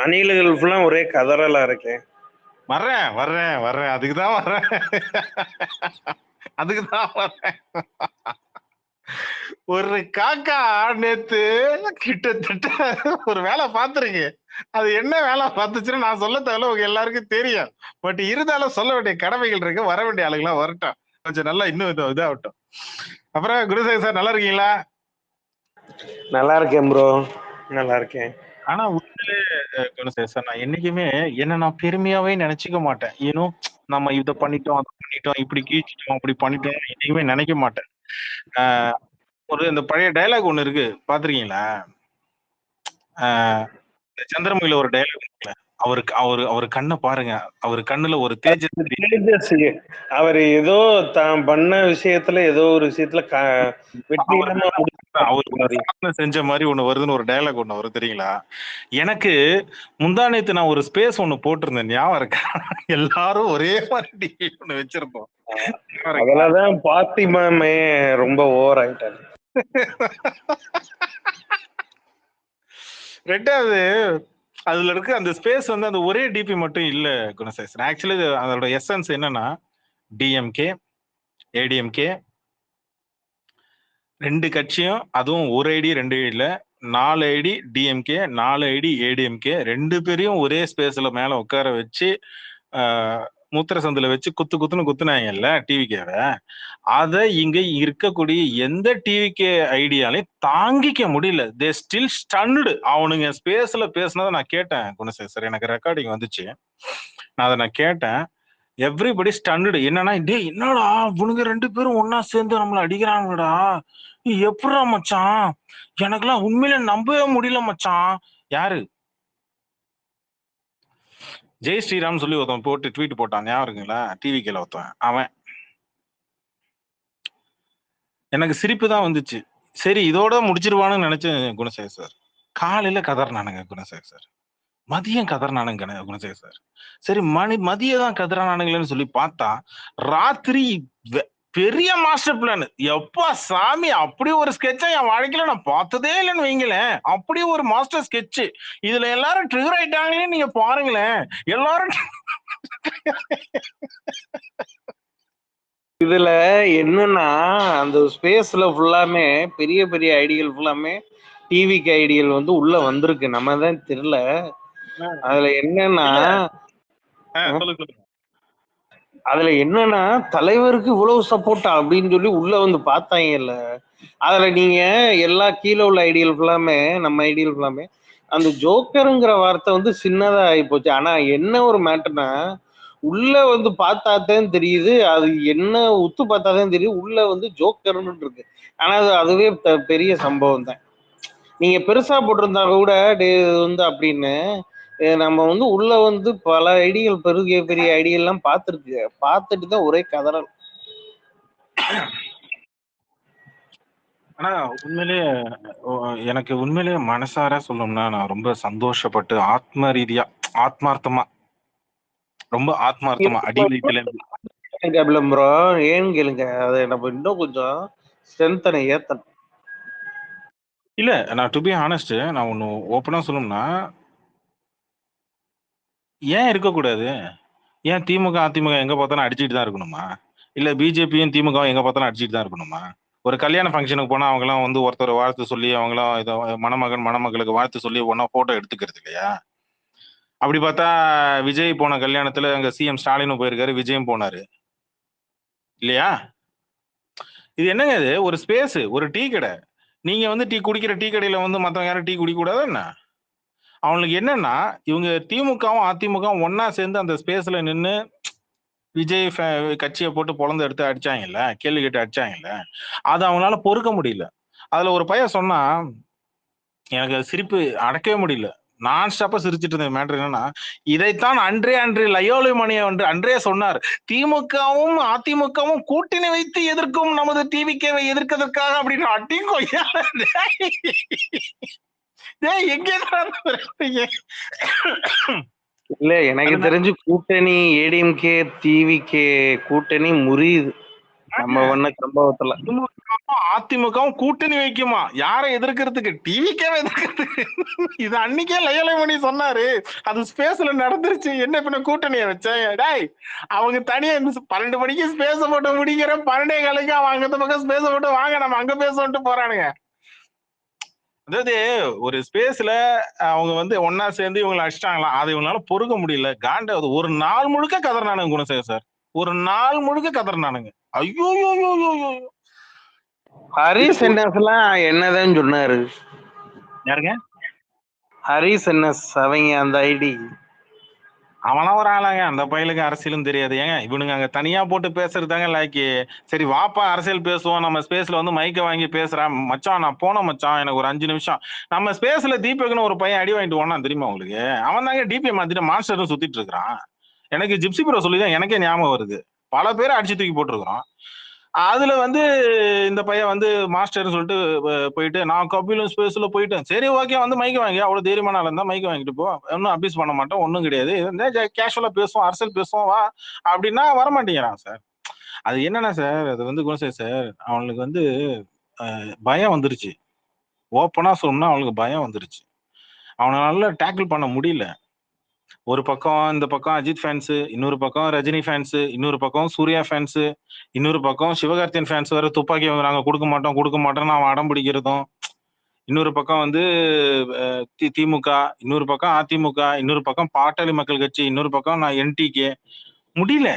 அணில்கள் ஃபுல்லா ஒரே கதறலா இருக்கே. வர்றேன் வர்றேன் வர்றேன் அதுக்குதான் வர்றேன். அதுக்குதான் வர்றேன். ஒரு காக்கா நேத்து கிட்டத்தட்ட ஒரு வேலை பார்த்துருக்கு. அது என்ன வேலை பார்த்துச்சுன்னு நான் சொல்ல தேவையில்ல, உங்க எல்லாருக்கும் தெரியும். பட் இருந்தாலும் சொல்ல வேண்டிய கடமைகள் இருக்கு. வர வேண்டிய ஆளுங்களா வரட்டும், கொஞ்சம் நல்லா இன்னும் இதாகட்டும். அப்புறம் குருசாமி சார் நல்லா இருக்கீங்களா? நல்லா இருக்கேன் ப்ரோ, நல்லா இருக்கேன். ஆனா உண்மையிலே குணசேகர் சார், நான் என்னைக்குமே என்ன நான் பெருமையாவே நினைச்சுக்க மாட்டேன். ஏனோ நம்ம இதை பண்ணிட்டோம், அதை பண்ணிட்டோம், இப்படி கீழ்ச்சிட்டோம், அப்படி பண்ணிட்டோம், என்னைக்குமே நினைக்க மாட்டேன். ஒரு இந்த பழைய டைலாக் ஒண்ணு இருக்கு, பாத்திருக்கீங்களா? சந்திரமுகில ஒரு டைலாக் இருக்குல்ல, அவருக்கு அவரு கண்ணை பாருங்க, அவரு கண்ணுல ஒரு தேஜஸ். அவர் ஏதோ தான் பண்ண விஷயத்துல ஏதோ ஒரு விஷயத்துல அவரு செஞ்ச மாதிரி ஒண்ணு வருதுன்னு ஒரு டைலாக் ஒண்ணு வரும் தெரியுங்களா? எனக்கு முந்தானேத்து நான் ஒரு ஸ்பேஸ் ஒண்ணு போட்டிருந்தேன், ஞாபகம் இருக்கா? எல்லாரும் ஒரே மாதிரி ஒண்ணு வச்சிருப்போம். அதனாலதான் பாத்திமாமே ரொம்ப ஓவர் ஆயிட்டாரு. ரெண்டாவது, அதுல இருக்க அந்த ஸ்பேஸ் வந்து அந்த ஒரே டிபி மட்டும் இல்ல குணசேகர். ஆக்சுவலி அதோட எசன்ஸ் என்னன்னா, டிஎம்கே ஏடிஎம்கே ரெண்டு கட்சியும், அதுவும் ஒரு ஐடி 2 ஐடியில 4 ஐடி டிஎம்கே 4 ஐடி ஏடிஎம்கே ரெண்டு பேரையும் ஒரே ஸ்பேஸ்ல மேல உட்கார வச்சு மூத்திர சந்தில வச்சு குத்துன்னு குத்துனாங்கல்ல டிவிகேவை. அதை இங்க இருக்கக்கூடிய எந்த டிவிகே ஐடியாலையும் தாங்கிக்க முடியல. They still stunned. அவனுங்க ஸ்பேஸ்ல பேசினதை நான் கேட்டேன் குணசேகர், எனக்கு ரெக்கார்டிங் வந்துச்சு, நான் அதை நான் கேட்டேன். எவ்ரிபடி ஸ்டன்டு. என்னன்னா, டே என்னடா இவனுங்க 2 பேரும் ஒன்னா சேர்ந்து நம்மள அடிக்கிறாங்கடா, எப்படா மச்சான், எனக்கெல்லாம் உண்மையில நம்பவே முடியல மச்சான். யாரு? ஜெய் ஸ்ரீராம் சொல்லி ஒருத்தன் போட்டு ட்வீட் போட்டான், ஞாபகம் இருக்குங்களா? டிவிகேல ஒருத்தன். அவன் எனக்கு சிரிப்பு தான் வந்துச்சு. சரி இதோட முடிச்சிருவான்னு நினைச்சேன் குணசேகர் சார். காலையில கதறினானுங்க குணசேகர் சார், மதியம் கதறினானுங்க குணசேகர் சார். சரி மதியம் தான் கதறானுங்களேன்னு சொல்லி பார்த்தா ராத்திரி பெரிய மாஸ்டர் பிளான். எப்பா சாமி, அப்படி ஒரு ஸ்கெட்சை என் வாழ்க்கையில நான் பார்த்ததே இல்லைன்னு வைங்களேன். அப்படி ஒரு மாஸ்டர் ஸ்கெட்ச். இதுல எல்லாரும் ட்ரிகர் ஆயிட்டாங்களே, நீங்க பாருங்களேன் எல்லாரும். இதுல என்னன்னா, அந்த ஸ்பேஸ்ல ஃபுல்லாமே பெரிய பெரிய ஐடிகள் ஃபுல்லாமே டிவிக்கு ஐடிகள் வந்து உள்ள வந்திருக்கு, நம்ம தான் தெரியல. அதுல என்னன்னா அதுல என்னன்னா தலைவருக்கு இவ்வளவு சப்போர்ட்டா அப்படின்னு சொல்லி உள்ள வந்து பார்த்தாங்கல்ல. அதுல நீங்க எல்லா கீழே உள்ள ஐடியல் ஃபுல்லாமே, நம்ம ஐடியல் ஃபுல்லாமே அந்த ஜோக்கருங்கிற வார்த்தை வந்து சின்னதா ஆகி போச்சு. ஆனா என்ன ஒரு மேட்டர்னா, உள்ள வந்து பார்த்தாதான் தெரியுது, அது என்ன உத்து பார்த்தாதான் தெரியுது உள்ள வந்து ஜோக்கர்னு இருக்கு. ஆனா அதுவே பெரிய சம்பவம் தான். நீங்க பெருசா போட்டிருந்தா கூட வந்து அப்படின்னு நம்ம வந்து உள்ள வந்து பல ஐடிகள், பெரிய பெரிய ஐடிகள் எல்லாம் பார்த்துருக்கு, பார்த்துட்டு தான் ஒரே கதறல். ஆனா உண்மையிலேயே எனக்கு உண்மையிலேயே மனசார சொல்லணும்னா, நான் ரொம்ப சந்தோஷப்பட்டு ஆத்ம ரீதியா ஆத்மார்த்தமா ரொம்ப ஆத்மார்த்தமா அடி வயிற்றுல ப்ரோ ஏன்னு கேளுங்க, அதை நம்ம இன்னும் கொஞ்சம் ஸ்ட்ரென்த்தனை ஏத்தணும். இல்ல, நான் டு பி ஹானஸ்ட், நான் ஒண்ணு ஓப்பனா சொல்லணும்னா, ஏன் இருக்கக்கூடாது? ஏன் திமுக அதிமுக எங்க பார்த்தாலும் அடிச்சுட்டு தான் இருக்கணுமா? இல்ல பிஜேபியும் திமுக எங்க பார்த்தாலும் அடிச்சுட்டு தான் இருக்கணுமா? ஒரு கல்யாண ஃபங்க்ஷனுக்கு போனா அவங்க எல்லாம் வந்து ஒருத்தர் வாழ்த்து சொல்லி, அவங்க எல்லாம் மணமகன் மணமகளுக்கு வாழ்த்து சொல்லி ஒன்னா போட்டோ எடுத்துக்கிறது இல்லையா? அப்படி பார்த்தா விஜய் போன கல்யாணத்துல அங்க சிஎம் ஸ்டாலினும் போயிருக்காரு, விஜயும் போனாரு இல்லையா? இது என்னங்க, இது ஒரு ஸ்பேஸ், ஒரு டீ கடை. நீங்க வந்து டீ குடிக்கிற டீ கடையில வந்து மத்தவங்க யாரும் டீ குடிக்க கூடாதா என்ன? அவங்களுக்கு என்னன்னா, இவங்க திமுகவும் அதிமுகவும் ஒன்னா சேர்ந்து அந்த ஸ்பேஸ்ல நின்னு விஜய் கட்சியை போட்டு பொழந்து எடுத்து அடிச்சாங்கல்ல, கேள்வி கேட்டு அடிச்சாங்கல்ல, அது அவங்களால பொறுக்க முடியல. அதுல ஒரு பையன் சொன்னா, எனக்கு சிரிப்பு அடக்கவே முடியல. நான் ஸ்டாப்பா சிரிச்சிட்டு இருந்த மேட்டர் என்னன்னா, இதைத்தான் அன்றே லயோலி மணி அன்றே சொன்னார், திமுகவும் அதிமுகவும் கூட்டணி வைத்து எதிர்க்கும் நமது டிவிகேவை எதிர்க்கிறதுக்காக அப்படின்னு. அட்டிங்கோ எங்க இல்ல எனக்கு தெரிஞ்சு கூட்டணி ஏடிஎம்கே டிவிகே கூட்டணி முறியுது. நம்ம பண்ண சம்பவத்துல. அதிமுகவும் கூட்டணி வைக்குமா யாரை எதிர்க்கிறதுக்கு, டிவிக்கவே எதிர்க்கிறதுக்கு. இது அன்னைக்கே லயலமணி சொன்னாரு, அது ஸ்பேஸ்ல நடந்துருச்சு. என்ன இப்ப நான் கூட்டணியை வச்சேன்? டேய், அவங்க தனியா 12 மணிக்கு ஸ்பேஸ் போட்டு முடிக்கிற 12:15 அவன் அங்க பக்கம் ஸ்பேஸ் போட்டு வாங்க நம்ம அங்க பேச போறானுங்க. அதாவது ஒரு ஸ்பேஸ்ல அவங்க வந்து ஒன்னா சேர்ந்து இவங்களை அடிச்சிட்டாங்களாம், அதை இவங்களால பொறுக்க முடியல. காண்ட ஒரு நாள் முழுக்க கதறினானுங்க குணசேகர் சார், ஒரு நாள் முழுக்க கதறினானுங்க. ஐயோ ஹரிஸ் என்எஸ் எல்லாம் என்னதான் சொன்னாரு? யாருங்க? ஹரிஸ் என்எஸ் அவங்க அந்த ஐடி. அவனாம் ஒரு ஆளாங்க, அந்த பையலுக்கு அரசியலும் தெரியாது. ஏங்க இவனுங்க அங்க தனியா போட்டு பேசுறதாங்க லாக்கி. சரி வாப்பா அரசியல் பேசுவோம், நம்ம ஸ்பேஸ்ல வந்து மைக்க வாங்கி பேசுறேன் மச்சான், நான் போனேன் மச்சான் எனக்கு ஒரு 5 நிமிஷம். நம்ம ஸ்பேஸ்ல தீபக்னு ஒரு பையன் அடி வாங்கிட்டு ஓனான் தெரியுமா உங்களுக்கு? அவன் தாங்க டிபியை மாத்திட்டு மாஸ்டர் சுத்திட்டு இருக்கிறான். எனக்கு ஜிப்சி ப்ரோ சொல்லிதான் எனக்கே ஞாபகம் வருது. பல பேரை அடிச்சு தூக்கி போட்டிருக்கிறோம். அதுல வந்து இந்த பையன் வந்து மாஸ்டர்னு சொல்லிட்டு போயிட்டு, நான் கபிலும் ஸ்பேஸ்ல போயிட்டேன். சரி ஓகே, வந்து மைக்க வாங்கி, அவ்வளவு தைரியமான ஆள் இருந்தா மைக்க வாங்கிட்டு போ, ஒன்னும் அபியூஸ் பண்ண மாட்டோம், ஒன்னும் கிடையாது, கேஷுவலா பேசுவோம், அரசியல் பேசுவோம் வா அப்படின்னா வரமாட்டேங்கிறான் சார். அது என்னன்னா சார், அது வந்து குணசேகர் சார், அவனுக்கு வந்து பயம் வந்துருச்சு. ஓப்பனா சொல்லணும்னா அவனுக்கு பயம் வந்துருச்சு. அவனால டேக்கிள் பண்ண முடியல. ஒரு பக்கம் இந்த பக்கம் அஜித் ஃபேன்ஸ், இன்னொரு பக்கம் ரஜினி ஃபேன்ஸ், இன்னொரு பக்கம் சூர்யா ஃபேன்ஸ், இன்னொரு பக்கம் சிவகார்த்தியன் ஃபேன்ஸ் வேற துப்பாக்கி நாங்க கொடுக்க மாட்டோம் அவன் அடம் பிடிக்கிறதும், இன்னொரு பக்கம் வந்து திமுக, இன்னொரு பக்கம் அதிமுக, இன்னொரு பக்கம் பாட்டாளி மக்கள் கட்சி, இன்னொரு பக்கம் நான் என்டிகே. முடியல,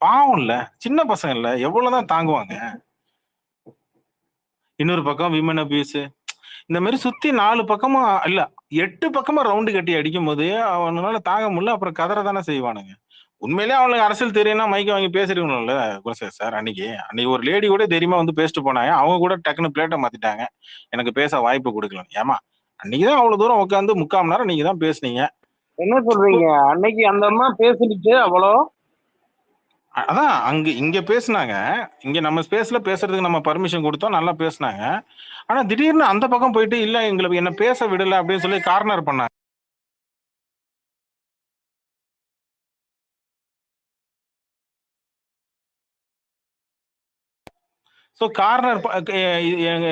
பாவம் இல்ல, சின்ன பசங்க இல்ல, எவ்வளவுதான் தாங்குவாங்க. இன்னொரு பக்கம் விமன் அபியூஸ், இந்த மாதிரி சுத்தி 4 பக்கமா இல்ல 8 பக்கமா ரவுண்டு கட்டி அடிக்கும் போது அவனால தாங்க முடியல. அப்புறம் கதற தானே செய்வானுங்க. உண்மையிலேயே அவனுக்கு அரசியல் தெரியும்னா மைக்க வாங்கி பேசிருக்கணும்ல குணசேகர் சார். அன்னைக்கு ஒரு லேடி கூட தெரியுமா வந்து பேசிட்டு போனாங்க. அவங்க கூட டக்குன்னு பிளேட்டை மாத்திட்டாங்க, எனக்கு பேச வாய்ப்பு கொடுக்கல. ஏமா அன்னைக்குதான் அவ்வளவு தூரம் உட்காந்து 3/4 மணி நேரம் நீங்க தான் பேசுனீங்க. என்ன சொல்றீங்க? அன்னைக்கு அந்த அம்மா பேசிட்டு அவ்வளோ அதான் இங்க பேசுனாங்க. இங்க நம்ம ஸ்பேஸ்ல பேசுறதுக்கு நம்ம பர்மிஷன் கொடுத்தோம், நல்லா பேசுனாங்க. ஆனா திடீர்னு அந்த பக்கம் போயிட்டு இல்ல எங்களுக்கு என்ன பேச விடல அப்படின்னு சொல்லி கார்னர் பண்ணாங்க. சோ கார்னர்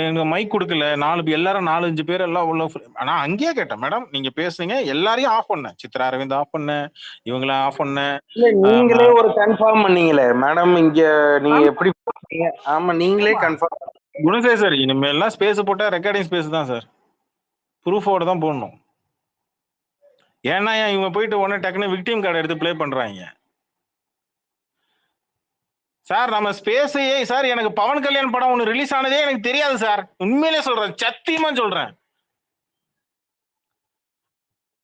எங்க மைக் கொடுக்கல, எல்லாரும் 4-5 பேர் எல்லாம் உள்ள. ஆனா அங்கேயே கேட்டேன், மேடம் நீங்க பேசுங்க, எல்லாரையும் ஆஃப் பண்ணேன், சித்ரா அரவிந்த் ஆஃப் பண்ணேன், இவங்கள ஆஃப் பண்ணேன். இல்ல, நீங்களே ஒரு கன்ஃபார்ம் பண்ணீங்களே மேடம் இங்க நீங்க எப்படி போறீங்க? ஆமா, நீங்களே கன்ஃபார்ம். குணசேகர் சார், இனிமேல்லாம் ஸ்பேஸ் போட்டா ரெக்கார்டிங் ஸ்பேஸ் தான் சார், ப்ரூஃபோட தான் போடணும். ஏன்னா இவங்க போயிட்டு உடனே டக்குன்னு விக்டிம் கார்டு எடுத்து ப்ளே பண்றாங்க. சார் நம்ம ஸ்பேஸையே சார், எனக்கு பவன் கல்யாண் படம் ஒன்று ரிலீஸ் ஆனதே எனக்கு தெரியாது சார், உண்மையிலே சொல்றேன், சத்தியமா சொல்றேன்.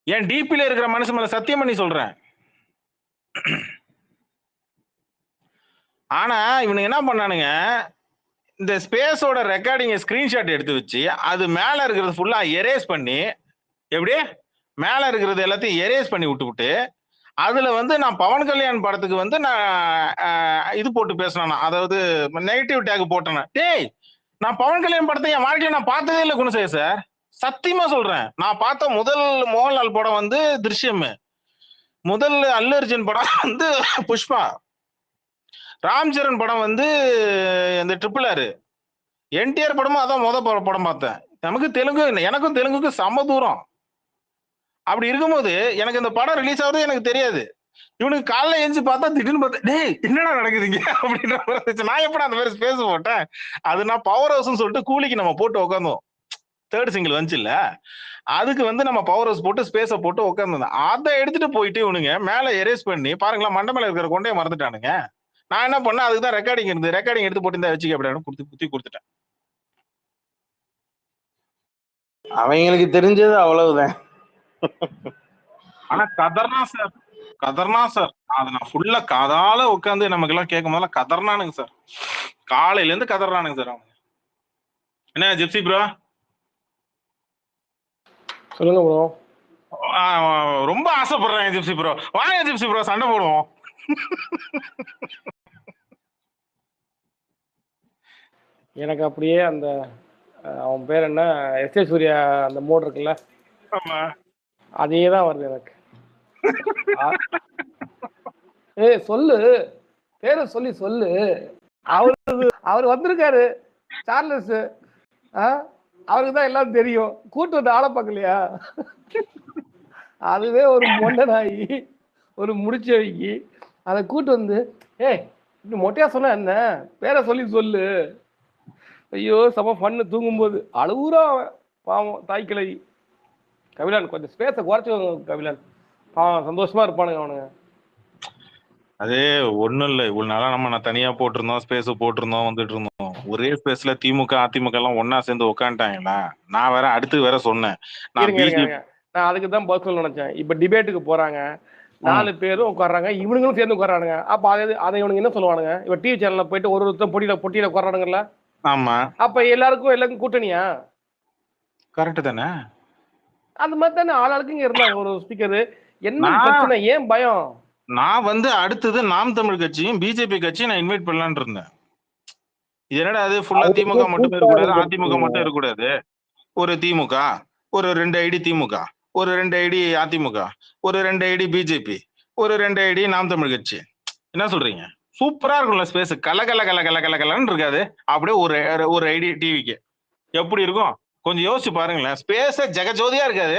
என் டிபில இருக்கிற மனுஷன் மேல சத்தியம் பண்ணி சொல்றேன். ஆனா இவனுங்க என்ன பண்ணானுங்க, இந்த ஸ்பேஸோட ரெக்கார்டிங் ஸ்கிரீன்ஷாட் எடுத்து வச்சு அது மேல இருக்கிறது ஃபுல்லா எரேஸ் பண்ணி, எப்படி மேல இருக்கிறது எல்லாத்தையும் எரேஸ் பண்ணி விட்டு அதுல வந்து நான் பவன் கல்யாண் படத்துக்கு வந்து நான் இது போட்டு பேசினேன், அதாவது நெகட்டிவ் டேக் போட்டேன். டேய், நான் பவன் கல்யாண் படத்தை என் வாழ்க்கையில நான் பார்த்ததே இல்லை குணசேகர் சார், சத்தியமா சொல்றேன். நான் பார்த்த முதல் மோகன்லால் படம் வந்து திருஷ்யம், முதல் அல்லு அர்ஜுன் படம் வந்து புஷ்பா, ராம் சரண் படம் வந்து இந்த RRR, என்டிஆர் படமும் அதான் படம் பார்த்தேன். எனக்கும் தெலுங்குக்கு சம தூரம். அப்படி இருக்கும்போது எனக்கு இந்த படம் ரிலீஸ் ஆகுது எனக்கு தெரியாது. இவனுக்கு காலைல எழுந்து பார்த்தா திடீர்னு பார்த்தா, டேய் என்னடா நடக்குதுங்க அப்படின்ற, நான் எப்படா அந்த மாதிரி ஸ்பேஸ் போட்டேன். அது நான் பவர் ஹவுஸ்ன்னு சொல்லிட்டு கூலிக்கு நம்ம போட்டு உட்காந்தோம், 3rd சிங்கிள் வந்துச்சு இல்ல, அதுக்கு வந்து நம்ம பவர் ஹவுஸ் போட்டு ஸ்பேஸ போட்டு உட்காந்துருந்தோம். அதை எடுத்துட்டு போயிட்டு இவனுங்க மேல எரேஸ் பண்ணி பாருங்களா, மண்டை மேல இருக்கிற கொண்டையை மறந்துட்டானுங்க. நான் என்ன பண்ணேன், அதுக்கு தான் ரெக்கார்டிங் இருந்து ரெக்கார்டிங் எடுத்து போட்டு இந்த வச்சுக்க அப்படின்னு குத்தி கொடுத்துட்டேன். அவங்களுக்கு தெரிஞ்சது அவ்வளவுதான். ஆனா கதர்னா சார், அதை நான் ஃபுல்லா காதால உட்காந்து நமக்கு எல்லாம் கேட்கும் போதெல்லாம் கதர்னானுங்க சார், காலையில இருந்து கதறானுங்க சார். அவங்க என்ன ஜிப்சி ப்ரோ சொல்லுங்க ப்ரோ. ரொம்ப ஆசைப்படுறேன் ஜிப்சி ப்ரோ, வாங்க ஜிப்சி ப்ரோ சண்டை போடுவோம். எனக்கு அப்படியே அந்த அவன் பேர் என்ன, எஸ்ஏ சூர்யா அந்த மோட் இருக்குல்ல, அதே தான் வருது எனக்கு. சொல்லு பேரை சொல்லு. அவர் வந்திருக்காரு சார்லஸ், அவருக்கு தான் எல்லாம் தெரியும். கூட்டு வந்து ஆளை பார்க்கலையா? அதுவே ஒரு மொண்டனாகி ஒரு முடிச்சவைக்கு அதை கூட்டு வந்து, இப்படி மொட்டையா சொன்னா என்ன, பேரை சொல்லு. ஐயோ சம பண்ணு. தூங்கும்போது அழுவுறா அவன், பாவம் தாய் கிழவி. கபிலன் கொஞ்சம் ஸ்பேஸை குறைச்சுக்கோங்க கபிலன், பாவம் சந்தோஷமா இருப்பானுங்க அவனுங்க. அது ஒண்ணும் இல்ல, இவ்வளவு நாளா நான் தனியா போட்டிருந்தோம், ஸ்பேஸ் போட்டிருந்தோம், வந்துட்டு இருந்தோம். ஒரே ஸ்பேஸ்ல திமுக அதிமுக எல்லாம் ஒன்னா சேர்ந்து உட்காந்துட்டாங்களா. நான் வேற அடுத்து வேற சொன்னேன், நான் அதுக்கு தான் பதில் நினைச்சேன். இப்ப டிபேட்டுக்கு போறாங்க, 4 பேரும் உட்காடுறாங்க, இவனுங்களும் சேர்ந்து உட்காரானுங்க. அப்ப அதை இவனுங்க என்ன சொல்லுவானுங்க? இப்ப டிவி சேனல்ல போயிட்டு ஒரு ஒருத்தர் பொட்டியில உட்காரானுங்கல்ல. ஆமா, அப்ப எல்லாருக்கும் கூட்டணியா? கரெக்ட் தானே? அந்த மாதிரி தானே ஆளாளுக்கு இங்க இருந்தாங்க ஒரு ஸ்பீக்கர். என்ன பிரச்சனை, ஏன் பயம்? நான் அடுத்தது நாம் தமிழ் கட்சியும் பிஜேபி கட்சியும் நான் இன்வைட் பண்ணலான்னு இருந்தேன். இது என்னடா அது ஃபுல்லா திமுக மட்டுமே இருக்கக்கூடாது, அதிமுக மட்டும் இருக்கக்கூடாது. ஒரு திமுக, ஒரு 2 ஐடி திமுக, ஒரு 2 ஐடி அதிமுக, ஒரு 2 ஐடி பிஜேபி, ஒரு 2 ஐடி நாம் தமிழ் கட்சி. என்ன சொல்றீங்க? சூப்பரா இருக்கும்ல ஸ்பேஸ், கலன்னு இருக்காது. அப்படியே ஒரு ஐடி டிவிக்கு எப்படி இருக்கும் கொஞ்சம் யோசிச்சு பாருங்களேன். ஸ்பேஸ் ஜெகஜோதியா இருக்காது.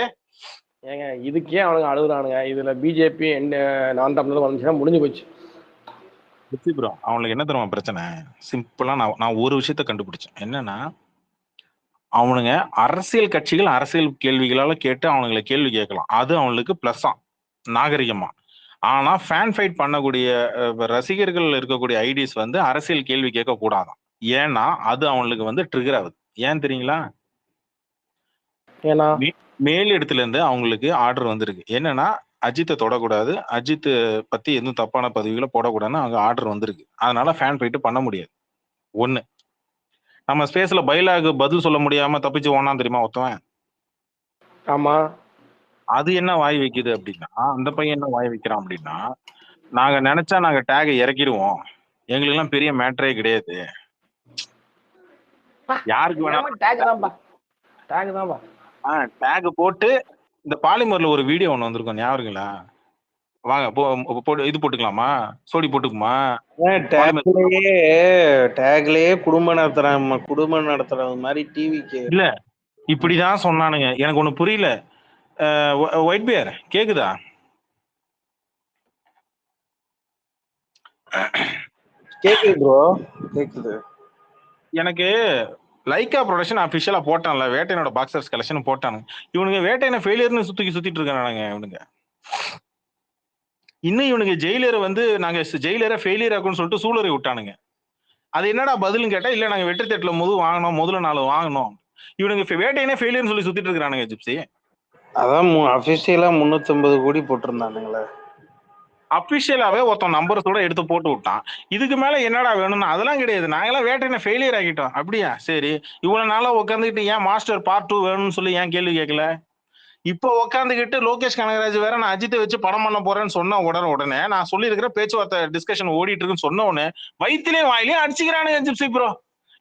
ஏங்க இதுக்கே அவனுங்க அழுகுறானுங்க. இதுல பிஜேபி நான் தமிழ் வந்துச்சுன்னா முடிஞ்சு போச்சு. ப்ரோ அவங்களுக்கு என்ன தெரியுமா பிரச்சனை? சிம்பிளா நான் ஒரு விஷயத்த கண்டுபிடிச்சேன். என்னன்னா, அவனுங்க அரசியல் கட்சிகள் அரசியல் கேள்விகளால கேட்டு அவனுங்களை கேள்வி கேட்கலாம், அது அவங்களுக்கு பிளஸ்ஸா நாகரிகமா. ஆனா ஃபேன் ஃபைட் பண்ணக்கூடிய ரசிகர்கள் இருக்கக்கூடிய ஐடிஸ் அரசியல் கேள்வி கேட்க கூடாதான். ஏன்னா அது அவங்களுக்கு ட்ரிகர் ஆகுது. ஏன் தெரியுங்களா? ஏன்னா மேல் இடத்துல இருந்து அவங்களுக்கு ஆர்டர் வந்திருக்கு. என்னன்னா அஜித்தை தொடக்கூடாது, அஜித் பத்தி எதுவும் தப்பான பதிவுகளை போடக்கூடாதுன்னு அங்க ஆர்டர் வந்திருக்கு. அதனால ஃபேன் ஃபைட் பண்ண முடியாது. ஒண்ணு, நம்ம ஸ்பேஸ்ல பைலாகு பதில் சொல்ல முடியாம தப்பிச்சு ஓனா தெரியுமா ஒருத்தவன்? ஆமா. அது என்ன வாய் வைக்குது அப்படின்னா, அந்த பையன் என்ன வாய் வைக்கிறான் அப்படின்னா, நாங்க நினைச்சா நாங்க டேகை இறக்கிடுவோம், எங்களுக்கு எல்லாம் பெரிய மேட்டரே கிடையாது, யாருக்கு வேணாலும் டேக் போட்டு. இந்த பாலிமர்ல ஒரு வீடியோ ஒண்ணு வந்திருக்கும், ஞாபகங்களா? வாங்க இது போட்டுக்கலாமா, சோடி போட்டுக்குமா? டேக்லயே குடும்பம் நடத்துற மாதிரி டிவிக்கு இல்ல, இப்படிதான் சொன்னானுங்க. எனக்கு ஒண்ணு புரியல. ஒயிட் பியர் கேக்குதா? கேக்குது ப்ரோ, கேக்குது. எனக்கு லைக்கா ப்ரொடக்ஷன் அபிஷியலா போட்டான்ல, வேட்டையனோட பாக்ஸர்ஸ் கலெக்ஷன் போட்டானுங்க. இவனுங்க வேட்டையனை ஃபெயிலியர்னு சுத்திட்டு இருக்கானுங்க. இவனுங்க ஜெயிலரை நாங்க ஜெயிலரை ஃபெயிலியர் ஆகும்னு சொல்லிட்டு சூழலை விட்டானுங்க. அது என்னடா பதிலும் கேட்டா, இல்ல நாங்க வெற்றி தேட்டல முதல்ல 4 வாங்கணும். இவனுங்க வேட்டையனே ஃபெயிலியர்னு சொல்லி சுத்திட்டு இருக்கானுங்க ஜிப்சி. அதான் அபிஷியலா 350 கோடி போட்டிருந்தானுங்களே. அபிஷியலாவே ஒருத்தன் நம்பர்ஸோட எடுத்து போட்டு விட்டான். இதுக்கு மேல என்னடா வேணும்னு அதெல்லாம் கிடையாது, நாங்கெல்லாம் வேட்டையனை ஃபெயிலியர் ஆகிட்டோம். அப்படியா? சரி, இவ்வளவு நாளா உட்காந்துக்கிட்டு ஏன் மாஸ்டர் பார்ட் 2 வேணும்னு சொல்லி ஏன் கேள்வி கேட்கல? இப்போ உட்காந்துக்கிட்டு லோகேஷ் கனகராஜ் வேற நான் அஜித்தை வச்சு படம் பண்ண போறேன்னு சொன்ன உடனே நான் சொல்லி இருக்கிற பேச்சுவார்த்தை டிஸ்கஷன் ஓடிட்டு இருக்குன்னு சொன்ன உடனே வயிற்றுலயும் வாயிலையும் அடிச்சுக்கிறானுங்க ஜிப்சி ப்ரோ.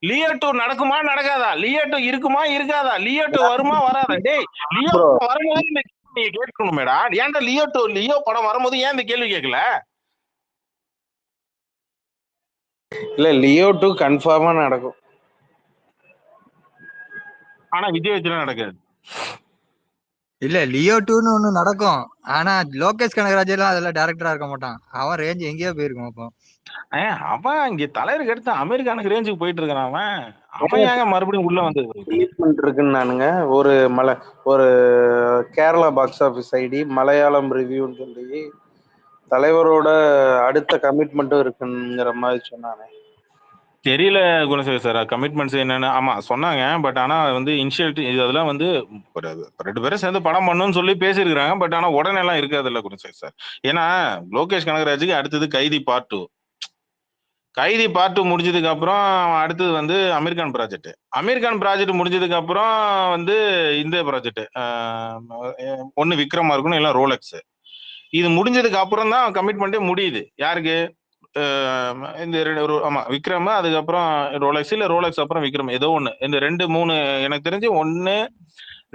லியோ 2 நடக்குமா நடக்காதா? லியோ 2 இருக்குமா இருக்காதா? லியோ 2 வருமா வராதா? டேய், லியோ வரும்போது நீங்க கேட்கணுமேடா. ஏன்டா லியோ படம் வரும்போது ஏன் இந்த கேள்வி கேட்கல? இல்ல, லியோ 2 கன்ஃபார்மா நடக்கும். ஆனா விஜய் வச்சுலாம் நடக்காது. இல்ல, லியோ 2ன்னு ஒண்ணு நடக்கும். ஆனா லோகேஷ் கனகராஜ் எல்லாம் அதுல டைரக்டரா இருக்க மாட்டான். அவன் ரேஞ்ச் எங்கேயோ போயிருக்கும். அப்போ அவன் இங்க தலைவருக்கு எடுத்து அமெரிக்கானுக்கு ரேஞ்சுக்கு போயிட்டு இருக்கான். அவன் ஏங்க மறுபடியும் உள்ள வந்து இருக்குன்னானுங்க. ஒரு Kerala box office ID Malayalam ரிவ்யூன்னு சொல்லி தலைவரோட அடுத்த கமிட்மெண்ட்டும் இருக்குங்கிற மாதிரி சொன்னானே. தெரியல குணசேகர் சார், கமிட்மெண்ட்ஸ் என்னன்னு. ஆமா சொன்னாங்க, பட் ஆனா இனிஷியல் அதெல்லாம் ஒரு 2 பேரும் சேர்ந்து படம் பண்ணணும்னு சொல்லி பேசியிருக்கிறாங்க. பட் ஆனா உடனே எல்லாம் இருக்காது இல்ல குணசேகர் சார். ஏன்னா லோகேஷ் கனகராஜுக்கு அடுத்தது கைதி பார்ட் 2. கைதி பார்ட் 2 முடிஞ்சதுக்கு அப்புறம் அடுத்தது அமெரிக்கன் ப்ராஜெக்ட் முடிஞ்சதுக்கு அப்புறம் இந்த ப்ராஜெக்ட் ஒன்னு விக்ரமா இருக்கணும், இல்ல ரோலெக்ஸ். இது முடிஞ்சதுக்கு அப்புறம் தான் கமிட்மெண்ட்டே முடியுது. யாருக்கு? இந்த ஆமா விக்ரம், அதுக்கப்புறம் ரோலெக்ஸ், இல்ல ரோலெக்ஸ் அப்புறம் விக்ரம், ஏதோ ஒண்ணு. இந்த 2 3 எனக்கு தெரிஞ்சு 1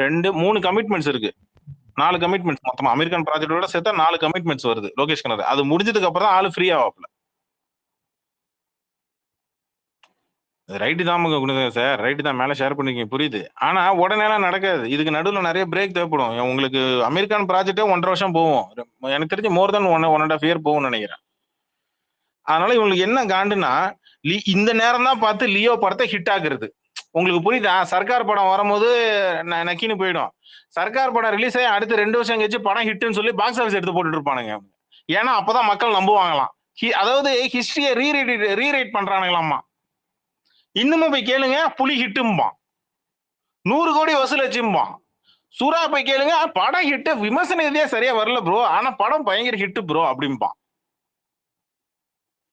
2 3 கமிட்மெண்ட்ஸ் இருக்கு. 4 கமிட்மெண்ட்ஸ் மொத்தமா அமெரிக்கன் ப்ராஜெக்டோட சேர்த்தா 4 கமிட்மெண்ட்ஸ் வருது லோகேஷ் கனகராஜ். அது முடிஞ்சதுக்கு அப்புறம் தான் ஆளு ஃப்ரீ ஆவாப்ல. ரைட்டு தான் குணசேகர் சார், ரைட்டு தான், மேல ஷேர் பண்ணிருக்கீங்க புரியுது. ஆனா உடனேலாம் நடக்காது. இதுக்கு நடுவுல நிறைய பிரேக் தேவைப்படும். உங்களுக்கு அமெரிக்கான் ப்ராஜெக்டே 1.5 வருஷம் போகும். எனக்கு தெரிஞ்சு மோர் தென் 1.5 இயர் போகும்னு நினைக்கிறேன். அதனால இவங்களுக்கு என்ன காண்டுன்னா, இந்த நேரம் தான் பார்த்து லியோ படத்தை ஹிட் ஆகுறது. உங்களுக்கு புரியுதா? சர்க்கார் படம் வரும்போது நக்கின்னு போயிடும். சர்க்கார் படம் ரிலீஸ் ஆகி அடுத்து 2 வருஷம் கழிச்சு படம் ஹிட்னு சொல்லி பாக்ஸ் ஆஃபீஸ் எடுத்து போட்டுட்டு இருப்பானுங்க. ஏன்னா அப்பதான் மக்கள் நம்புவாங்களாம். அதாவது ஹிஸ்டரியை ரீரைட் பண்றானுங்களாமா. இன்னுமே போய் கேளுங்க, புலி ஹிட்டும்பான், 100 கோடி வசூல் வச்சும்பான். சூரா போய் கேளுங்க, படம் ஹிட்டு, விமர்சன ரீதியா சரியா வரல ப்ரோ, ஆனா படம் பயங்கர ஹிட் ப்ரோ அப்படிம்பான்.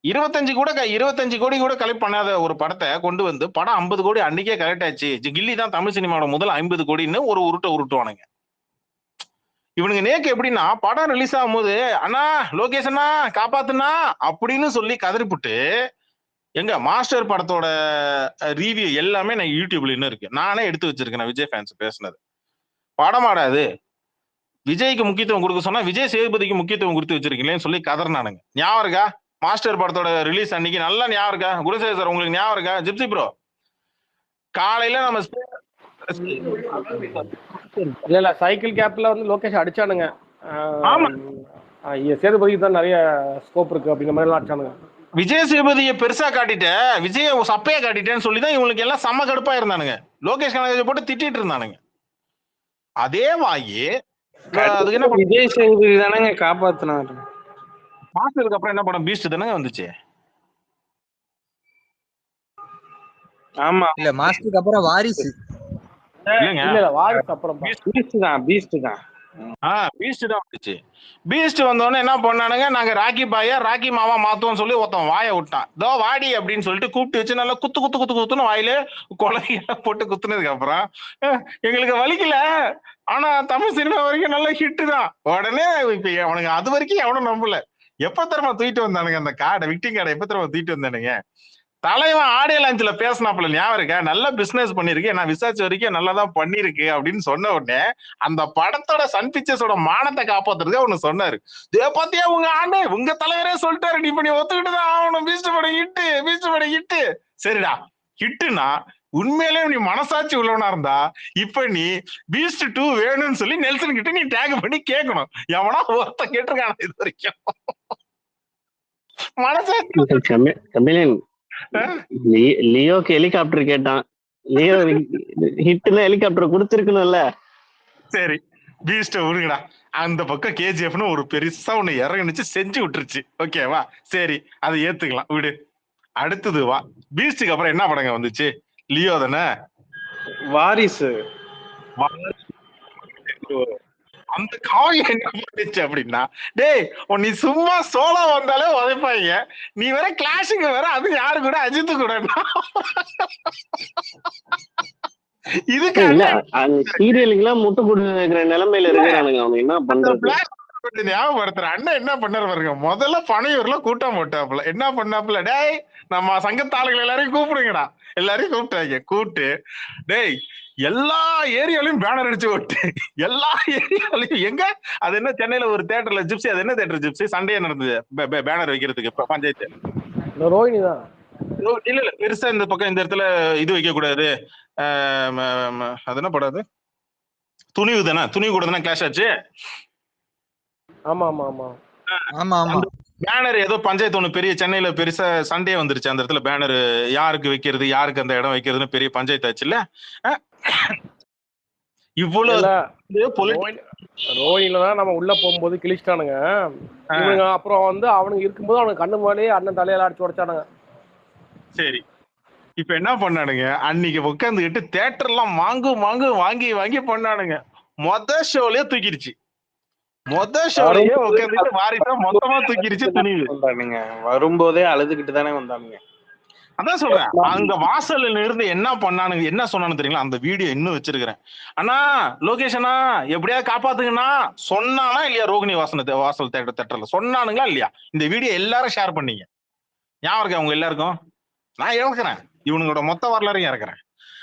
25 கோடி கூட கலெக்ட் பண்ணாத ஒரு படத்தை கொண்டு வந்து படம் 50 கோடி அன்னைக்கே கலெக்ட் ஆச்சு, கில்லி தான் தமிழ் சினிமாவோட முதல் 50 கோடின்னு ஒரு உருட்டுவானுங்க. இவனுங்க நேக்கு எப்படின்னா, படம் ரிலீஸ் ஆகும் போது அண்ணா லோகேஷ் அண்ணா காப்பாத்துனா அப்படின்னு சொல்லி கதறிப்புட்டு, எங்க மாஸ்டர் படத்தோட ரிவ்யூ எல்லாமே நான் யூடியூப்ல இன்னும் இருக்கு, நானே எடுத்து வச்சிருக்கேன். விஜய் ஃபேன்ஸ் பேசுனது படமாடாது, விஜய்க்கு முக்கியத்துவம் கொடுக்க சொன்னா விஜய் சேதுபதிக்கு முக்கியத்துவம் கொடுத்து வச்சிருக்கீங்களேன்னு சொல்லி கதறினானுங்க. ஞாபகம் இருக்கா? மாஸ்டர் படத்தோட ரிலீஸ் அன்னைக்கு நல்லா ஞாபகம் இருக்கா? குருசேகர் சார் உங்களுக்கு ஞாபகம் இருக்கா? ஜிப்சி ப்ரோ காலையில நம்ம இல்ல சைக்கிள் கேப்ல வந்து லோகேஷ் அடிச்சானுங்க. ஆமா, சேதுபதிக்கு தான் நிறைய ஸ்கோப் இருக்கு அப்படிங்கிற மாதிரி எல்லாம் அடிச்சானுங்க. விஜய் சேதுபதியை பெருசா காட்டிட்ட, விஜய சப்பையா காட்டிட்டேன்னு சொல்லிதான் இவங்களுக்கு எல்லாம் செம்ம கடுப்பா இருந்தானுங்க. லோகேஷ் கனகராஜ் போட்டு திட்டிட்டு இருந்தானுங்க. அதே வாயி அதுக்கு என்ன விஜய் சேதுபதி தானங்க காப்பாத்தினாரு. மாஸ்டருக்கு அப்புறம் என்ன படம்? பீஸ்ட் தானங்க வந்துச்சு. ஆமா இல்ல மாஸ்டருக்கு அப்புறம் வாரிசு. இல்ல வாரிசு அப்புறம் பீஸ்ட் தான் பீஸ்ட் தான் வந்துச்சு. பீஸ்ட் வந்தோடனே என்ன பண்ணானுங்க, நாங்க ராக்கி பாயா ராக்கி மாவா மாத்துவோம் சொல்லி ஒருத்தன் வாயை விட்டான். தோ வாடி அப்படின்னு சொல்லிட்டு கூப்பிட்டு வச்சு நல்லா குத்துன்னு வாயில கொலையா போட்டு குத்துனதுக்கு அப்புறம் எங்களுக்கு வலிக்கல, ஆனா தமிழ் சினிமா வரைக்கும் நல்ல ஹிட் தான். உடனே இப்ப அவனுங்க அது வரைக்கும் எவனும் நம்பல. எப்ப தரமா தூக்கிட்டு வந்தானுங்க அந்த கார்டை, விக்டிங் கார்டை எப்ப தரமா தூக்கிட்டு வந்தானுங்க? தலைவன் ஆடியோ லான்ச்ல பேசினாப்புல ஞாபகம் இருக்கா? நல்ல பிசினஸ் பண்ணிருக்கு, நான் விசாரிச்ச வரைக்கும் நல்லாதான் பண்ணிருக்கு அப்படின்னு சொன்ன உடனே அந்த படத்தோட சன் பிக்சர்ஸோட மானத்தை காப்பாத்துறதுக்கு அவனு சொன்னாரு, பாத்தியா உங்க ஆண்டு உங்க தலைவரே சொல்லிட்டாரு, நீ இப்ப நீ ஒத்துக்கிட்டுதான் ஆகணும், பீஸ்ட் படம் ஹிட்டு. சரிடா ஹிட்டுனா உண்மையிலே நீ மனசாட்சி உள்ளவனா இருந்தா இப்ப நீ பீஸ்ட் 2 வேணும்னு சொல்லி நெல்சன் கிட்ட நீ டேக் பண்ணி கேட்கணும். எவனா ஒருத்த கேட்டிருக்கான இது வரைக்கும்? மனசாட்சி லியோக்கு ஹெலிகாப்டர் கேட்டான், லியோ ஹிட்னா ஹெலிகாப்டர் கொடுத்திருக்கணும்ல. சரி பீஸ்ட விடுங்கடா, அந்த பக்கம் கேஜிஎஃப்னு ஒரு பெருசா ஒண்ணு இறங்குனுச்சு, செஞ்சு விட்டுருச்சு, ஓகேவா? சரி அதை ஏத்துக்கலாம் விடு. அடுத்தது வா, பீஸ்டுக்கு அப்புறம் என்ன படங்க வந்துச்சு? லியோ தானே. வாரிசு. அந்த காவியம் என்ன பண்ணுச்சு அப்படின்னா, டேய் நீ சும்மா சோலா வந்தாலே உதைப்பாங்க, நீ வேற கிளாஷுக்கு வேற, அது யாரு கூட? அஜித்து கூட. இதுக்கு சீரியலுக்கு எல்லாம் முட்டு கொடுக்கிற நிலைமையில இருக்கிறானுங்க. அவங்க என்ன பண்றது? ஞாபகப்படுத்துற அண்ணன் என்ன பண்ணாரு பாருங்க. முதல்ல பனையூர்ல கூட்டம் போட்டாப்புல என்ன பண்ணாப்புல, டேய் நம்ம சங்கத்தாளுகள் எல்லாரையும் கூப்பிடுங்கடா, எல்லாரையும் கூப்பிட்டு டேய் எல்லா ஏரியாலையும் பேனர் அடிச்சு ஓட்டு, எல்லா ஏரியாலையும். எங்க அது என்ன சென்னையில ஒரு தியேட்டர்ல ஜிப்சி, அது என்ன தியேட்டர் ஜிப்சி, சண்டே நடந்தது பேனர் வைக்கிறதுக்கு பஞ்சாயத்து. ரோஹிணி தான். இல்ல பெருசா இந்த பக்கம் இந்த இடத்துல இது வைக்க கூடாது, அது என்ன படாது, துணிவு தானே, துணிவு கூட தானே கிளாஷ் ஆச்சு. ஆமா ஆமா ஆமா ஆமா ஆமா. பேனர் ஏதோ பஞ்சாயத்து ஒண்ணு பெரிய சென்னையில பெருசா சண்டே வந்துருச்சு. அந்த இடத்துல பேனர் யாருக்கு வைக்கிறது, யாருக்கு அந்த இடம் வைக்கிறதுன்னு பெரிய பஞ்சாயத்து ஆச்சு இல்ல. இவ்வளவு ரோஹிணில தான் நம்ம உள்ள போகும்போது கிழிச்சிட்டானுங்க. அப்புறம் வந்து அவனுக்கு இருக்கும்போது அவனுக்கு கண்ணு மேலேயே அண்ணன் தலையில அடிச்சு உடைச்சானுங்க. சரி இப்ப என்ன பண்ணானுங்க, அன்னைக்கு உட்காந்துக்கிட்டு தியேட்டர்லாம் வாங்கி பண்ணானுங்க. ஷோலயே தூக்கிடுச்சு, ஷோலயே உட்காந்துட்டு வாரிசா மொத்தமா தூக்கிடுச்சு. துணிவு வந்தானுங்க, வரும்போதே அழுதுகிட்டு தானே வந்தானுங்க. அதான் சொல்றேன், அங்க வாசல்ல இருந்து என்ன பண்ணானுங்க, என்ன சொன்னானு தெரியுங்களா? அந்த வீடியோ இன்னும் வச்சிருக்கிறேன். அண்ணா லோகேஷ் அண்ணா எப்படியாவது காப்பாத்துங்கண்ணா சொன்னானா இல்லையா? ரோகிணி வாசல் தேட்டர்ல சொன்னானுங்களா இல்லையா? இந்த வீடியோ எல்லாரும் ஷேர் பண்ணீங்க, ஞாபகம் இருக்கா உங்க எல்லாருக்கும்? நான் இறக்குறேன், இவனுங்களோட மொத்த வரலாறையும் இறக்குறேன்.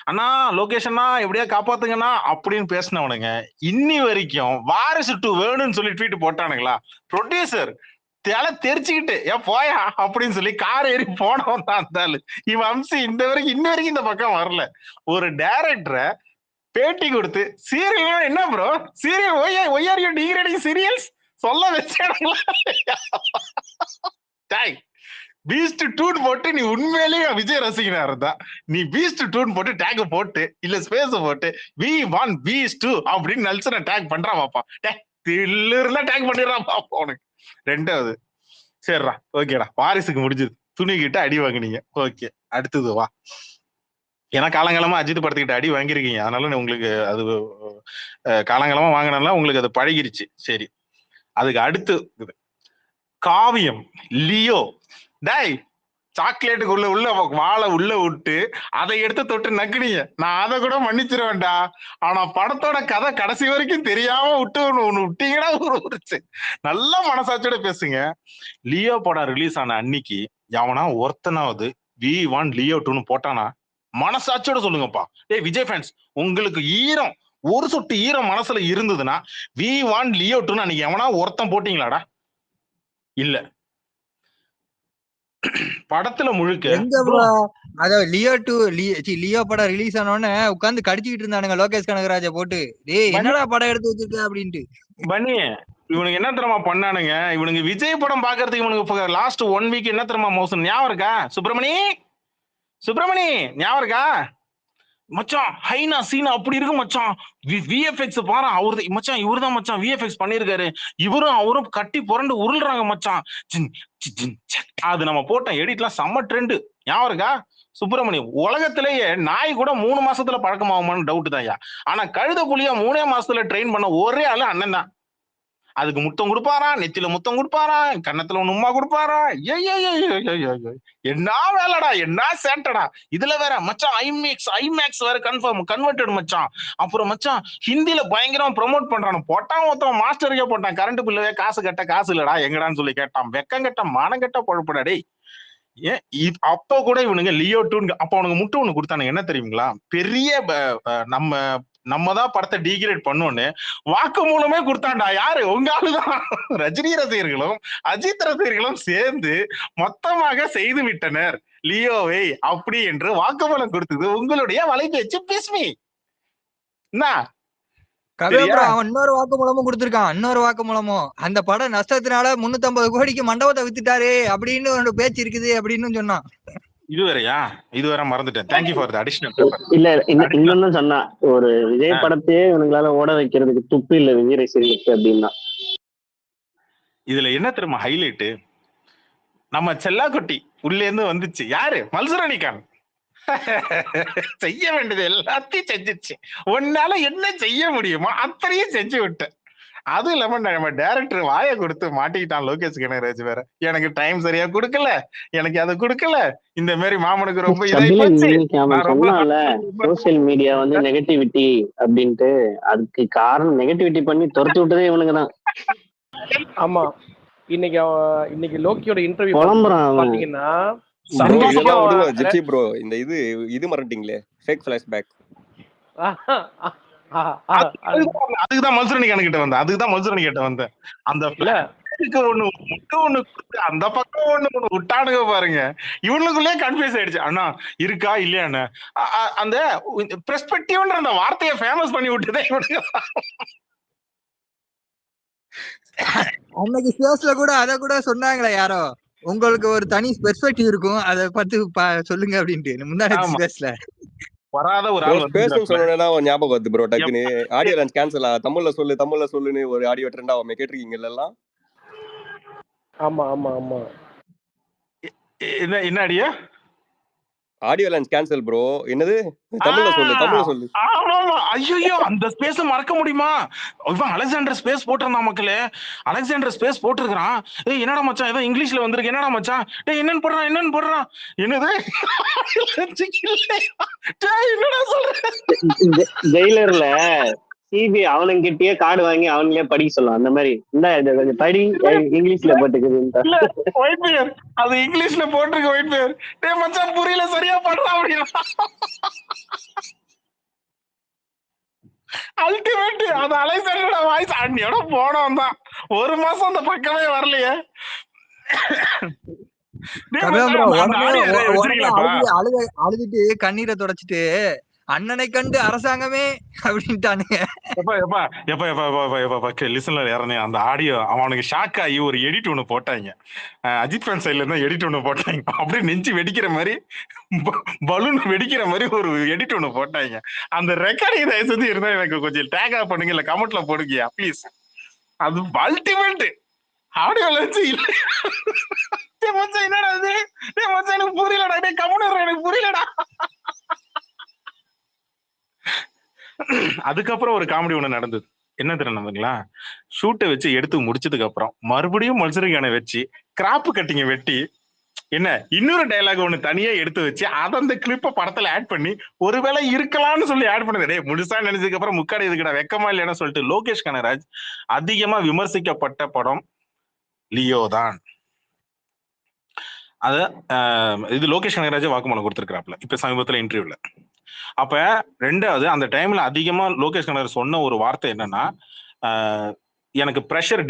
அண்ணா லோகேஷ் அண்ணா எப்படியா காப்பாத்துங்கண்ணா அப்படின்னு பேசினவனுங்க இன்னி வரைக்கும் வாரிசு 2 வேணும்னு சொல்லி ட்வீட் போட்டானுங்களா? ப்ரொடியூசர் தெரிச்சுக்கிட்டு ஏன் போயா அப்படின்னு சொல்லி கார் ஏறி போனவன் தான் அந்த ஆளு. இவன் அம்சி இன்ன வரைக்கும் இந்த பக்கம் வரல. ஒரு டைரக்டரை பேட்டி கொடுத்து சீரியல் என்ன bro serial why are you degrading serials சொல்ல வச்சாங்களா? பீஸ்ட் டூன் போட்டு நீ உண்மையிலேயே விஜய் ரசிகனா இருந்தா நீ பீஸ்ட் டூன் போட்டு டேக் போட்டு இல்ல ஸ்பேஸ் போட்டு வி ஒன் பீஸ்ட் டூ அப்படின்னு நல்சனை டேக் பண்றான் பாப்பா. தில்லுல டேக் பண்ணிடுறான் பாப்பா உனக்கு. ரெண்டாவது சரிடா ஓகேடா வாரிசுக்கு முடிஞ்சது துணிக்கிட்ட அடி வாங்கினீங்க ஓகே அடுத்தது வா. ஏன்னா காலங்காலமா அஜித் படத்துக்கிட்ட அடி வாங்கியிருக்கீங்க அதனால உங்களுக்கு அது காலங்காலமா வாங்கினால உங்களுக்கு அது பழகிருச்சு. சரி அதுக்கு அடுத்து காவியம் லியோ டேய் சாக்லேட்டுக்கு உள்ள வாழை உள்ள விட்டு அதை எடுத்து தொட்டு நக்குனீங்க நான் அதை கூட மன்னிச்சிருவேன்டா. ஆனா படத்தோட கதை கடைசி வரைக்கும் தெரியாம விட்டு ஒண்ணு விட்டீங்கன்னா உருச்சு. நல்ல மனசாட்சியோட பேசுங்க. லியோ படம் ரிலீஸ் ஆன அன்னைக்கு எவனா ஒருத்தனாவது வி ஒன் லியோ டூன்னு போட்டானா மனசாட்சியோட சொல்லுங்கப்பா. ஏய் விஜய் ஃபேன்ஸ் உங்களுக்கு ஈரம் ஒரு சொட்டு ஈரம் மனசுல இருந்ததுன்னா வி ஒன் லியோ டூன்னு அன்னைக்கு எவனா ஒருத்தன் போட்டீங்களாடா? இல்ல. படத்துல முழுக்க எங்க ப்ரோ அத லியோ படம் ரிலீஸ் ஆனோடனே உட்கார்ந்து கடிச்சிட்டு இருந்தானுங்க லோகேஷ் கனகராஜ போட்டு. டேய் என்னடா படம் எடுத்து வச்சிருக்க அப்படின்ட்டு. பனி இவனுக்கு என்ன தெரியுமா பண்ணானுங்க? இவனுக்கு விஜய் படம் பாக்குறதுக்கு இவனுக்கு லாஸ்ட் 1 வீக் என்ன தெரியுமா மோசம் ஞாபகம் இருக்கா? சுப்பிரமணி ஞாபகம் இருக்கா மச்சான்? ஹைனா சீனா அப்படி இருக்கு மச்சான். விஎஃப்எக்ஸ் பாரு அவரு மச்சான் இவருதான் மச்சான் விஎஃப்எக்ஸ் பண்ணிருக்காரு. அவரும் கட்டி புரண்டு உருள்றாங்க மச்சான். அது நம்ம போட்ட எடிட்லாம் செம்ம ட்ரெண்ட் ஞாபகம் இருக்கா? சுப்பிரமணி உலகத்திலேயே நாய் கூட 3 மாசத்துல பழக்கமாகுமான்னு டவுட் தான்யா. ஆனா கழுத புலியா 3 மாசத்துல ட்ரெயின் பண்ண ஒரே ஆளு அண்ணன் தான். அதுக்கு முத்தம் கொடுப்பாரா நெத்தில முத்தம் கொடுப்பாரா கன்னத்துல ஒண்ணு உமா கொடுப்பாரா? என்ன வேலைடா என்ன சேட்டடா. இதுல வேற மச்சான் ஐமேக்ஸ் வேற கன்வெர்டட் மச்சான். அப்புறம் மச்சான் ஹிந்தில பயங்கரமா ப்ரொமோட் பண்றான். போட்டான் மொத்தம் மாஸ்டருக்கே போட்டான். கரண்ட் பில்லுவே காசு இல்லடா எங்கடான்னு சொல்லி கேட்டான். வெக்கம் கெட்ட மானம் கெட்ட பொழப்புடா டேய். ஏன் அப்போ கூட இவனுங்க லியோ டூன் அப்ப அவனுக்கு முட்டை ஒண்ணு கொடுத்தானுங்க என்ன தெரியுங்களா? பெரிய நம்ம தான் படத்தை டீகிரேட் பண்ணோன்னு வாக்கு மூலமே கொடுத்தாண்டா. யாரு? உங்க ஆளுதான். ரஜினி ரசிகர்களும் அஜித் ரசிகர்களும் சேர்ந்து மொத்தமாக செய்து விட்டனர் லியோவை அப்படி என்று வாக்குமூலம் கொடுத்தது உங்களுடைய வலைபேச்சு பேசுமி. அவன் இன்னொரு வாக்குமூலமும் கொடுத்திருக்கான். இன்னொரு வாக்குமூலமும் அந்த படம் நஷ்டத்தினால 350 கோடிக்கு மண்டபத்தை வித்துட்டாரு அப்படின்னு ஒரு பேச்சு இருக்குது அப்படின்னு சொன்னான். இதுவரை மறந்துட்டேன். Thank you for the additional paper. இல்ல இன்னொன்னு சொன்னா ஒரு விஜய் படத்தையே இவனுங்களால ஓட வைக்கிறதுக்கு துப்பு இல்ல விஜய் ரசிகர்களுக்கு அப்படின்னா. இதுல என்ன தெரியுமா ஹைலைட்? நம்ம செல்லாக்குட்டி உள்ளே இருந்து வந்துச்சு. யாரு? மல்சுரணிகான். செய்ய வேண்டியது எல்லாத்தையும் செஞ்சிச்சு. உன்னால என்ன செய்ய முடியுமோ அத்தனையும் செஞ்சு விட்டேன். அதுவும் இல்லாம நம்ம டைரக்டர் வாயை கொடுத்து மாட்டிக்கிட்டான் லோகேஷ் கனகராஜ் வேற. எனக்கு டைம் சரியா கொடுக்கல எனக்கு அதை கொடுக்கல இந்த மாதிரி மாமனுக்கு ரொம்ப சோசியல் மீடியா வந்து நெகட்டிவிட்டி அப்படின்ட்டு அதுக்கு காரணம் நெகட்டிவிட்டி பண்ணி துரத்தி விட்டதே இவனுக்குதான். ஆமா இன்னைக்கு லோக்கியோட இன்டர்வியூ பாத்தீங்கன்னா ஜெச்சி ப்ரோ இந்த இது மறந்துட்டீங்களே ஃபேக் ஃபிளாஷ்பேக். அதுக்குதான் மல்சுரணிகான் கிட்ட வந்தேன். அந்த ஒண்ணு அந்த பக்கம் ஒண்ணு விட்டானுங்க பாருங்க. இவனுக்குள்ளே கன்ஃபியூஸ் ஆயிடுச்சு. அண்ணா இருக்கா இல்லையாண்ணா அந்த பெர்ஸ்பெக்டிவ்ன்ற அந்த வார்த்தையை ஃபேமஸ் பண்ணி விட்டுதே இவனுக்கு. அன்னைக்கு ஸ்பேஸ்ல கூட அத கூட சொன்னாங்களே யாரோ உங்களுக்கு ஒரு தனி பெர்ஸ்பெக்டிவ் இருக்கும் அதை பத்தி சொல்லுங்க அப்படின்ட்டு முன்னாடி ஸ்பேஸ்ல வராத ஒரு ஆள் சொன்னா ஞாபகம் வருது ப்ரோ. டக்குன்னு ஆடியோ லான்ச் கேன்சல் தமிழ்ல சொல்லுன்னு ஒரு ஆடியோ ட்ரெண்ட் ஆகும் கேட்டிருக்கீங்க எல்லாம்? ஆமா ஆமா ஆமா என்ன ஆடியோ லான்ச் கேன்சல் ப்ரோ. என்னது தமிழ்ல சொல்லு. ஆமா ஐயோ அந்த ஸ்பேஸ் மறக்க முடியுமா? இவன் அலெக்சாண்டர் ஸ்பேஸ் போட்டிருந்தான் மக்களே. அலெக்சாண்டர் ஸ்பேஸ் போட்டிருக்கான். ஏய் என்னடா மச்சான் ஏதோ இங்கிலீஷ்ல வந்திருக்கு என்னடா மச்சான்? டேய் என்னன்னு போடுறான் என்னது என்னடா சொல்ற? ஜெயிலர்ல சிபி அவனுங்கிட்டயே கார்டு வாங்கி அவங்களே படிக்க சொல்லுவான். அந்த மாதிரி கொஞ்சம் படி இங்கிலீஷ்ல போட்டுக்குது. அது இங்கிலீஷ்ல போட்டிருக்கு ஒயிட் பேர். டேய் மச்சான் புரியல சரியா பண்றான் அப்படின்னா அல்டிமேட். அது அலெக்சாண்டரோட வாய்ஸ் அன்னியோட போனோம் தான். 1 மாசம் அந்த பக்கமே வரலையே. டேய் கபிலன் மச்சான், ப்ரோ அந்த உடனே ஆடியோ உடனே வச்சிருக்கீங்களாப்பா? அழுதுட்டு கண்ணீரை தொடச்சிட்டு அண்ணனை கண்டு அரசாங்கமே அப்படின்ட்டானுங்க. எப்பா எப்பா எப்பா எப்பா எப்பா எப்பா எப்பா லிசன்ல யாரனே அந்த ஆடியோ அவனுக்கு ஷாக் ஆகி ஒரு எடிட் ஒண்ணு போட்டாங்க. அஜித் ஃபேன் சைட்ல இருந்தா எடிட் ஒண்ணு போட்டாங்க. அப்படியே நெஞ்சு வெடிக்கிற மாதிரி பலூன் வெடிக்கிற மாதிரி ஒரு எடிட் ஒண்ணு போட்டாங்க. அந்த ரெக்கார்டிங் தயவு செஞ்சு இருந்தா எனக்கு கொஞ்சம் டேக் ஆஃப் பண்ணுங்க, இல்ல கமெண்ட்ல போடுங்க ப்ளீஸ். அது அல்டிமேட் ஆடியோல வச்சு இல்ல. டேய் மச்சான் என்னடா இது? டேய் மச்சான் எனக்கு புரியலடா. டேய் கம்முனு எனக்கு புரியலடா. அதுக்கப்புறம் ஒரு காமெடி ஒண்ணு நடந்தது. என்ன தெரியுங்களா? ஷூட்டை வச்சு எடுத்து முடிச்சதுக்கு அப்புறம் மறுபடியும் மல்சரிக்கான வச்சு கிராப் கட்டிங்க வெட்டி என்ன இன்னொரு டயலாக் ஒண்ணு தனியா எடுத்து வச்சு அதை அந்த கிளிப்ப படத்துல ஆட் பண்ணி ஒருவேளை இருக்கலாம்னு சொல்லி ஆட் பண்ணது. டேய் முழுசா நினைச்சதுக்கு அப்புறம் முக்காடி இதுக்கடா வெக்கமா இல்லைன்னு சொல்லிட்டு லோகேஷ் கனகராஜ் அதிகமா விமர்சிக்கப்பட்ட படம் லியோ தான். அத இது லோகேஷ் கனகராஜ் வாக்குமூலம் கொடுத்திருக்கிறாப்ல இப்ப சமீபத்துல இன்டர்வியூல. அப்ப ரெண்டாவது அந்த டைம்ல அதிகமா லோகேஷ் கனகராஜ் சொன்ன ஒரு வார்த்தை என்னன்னா, எனக்கு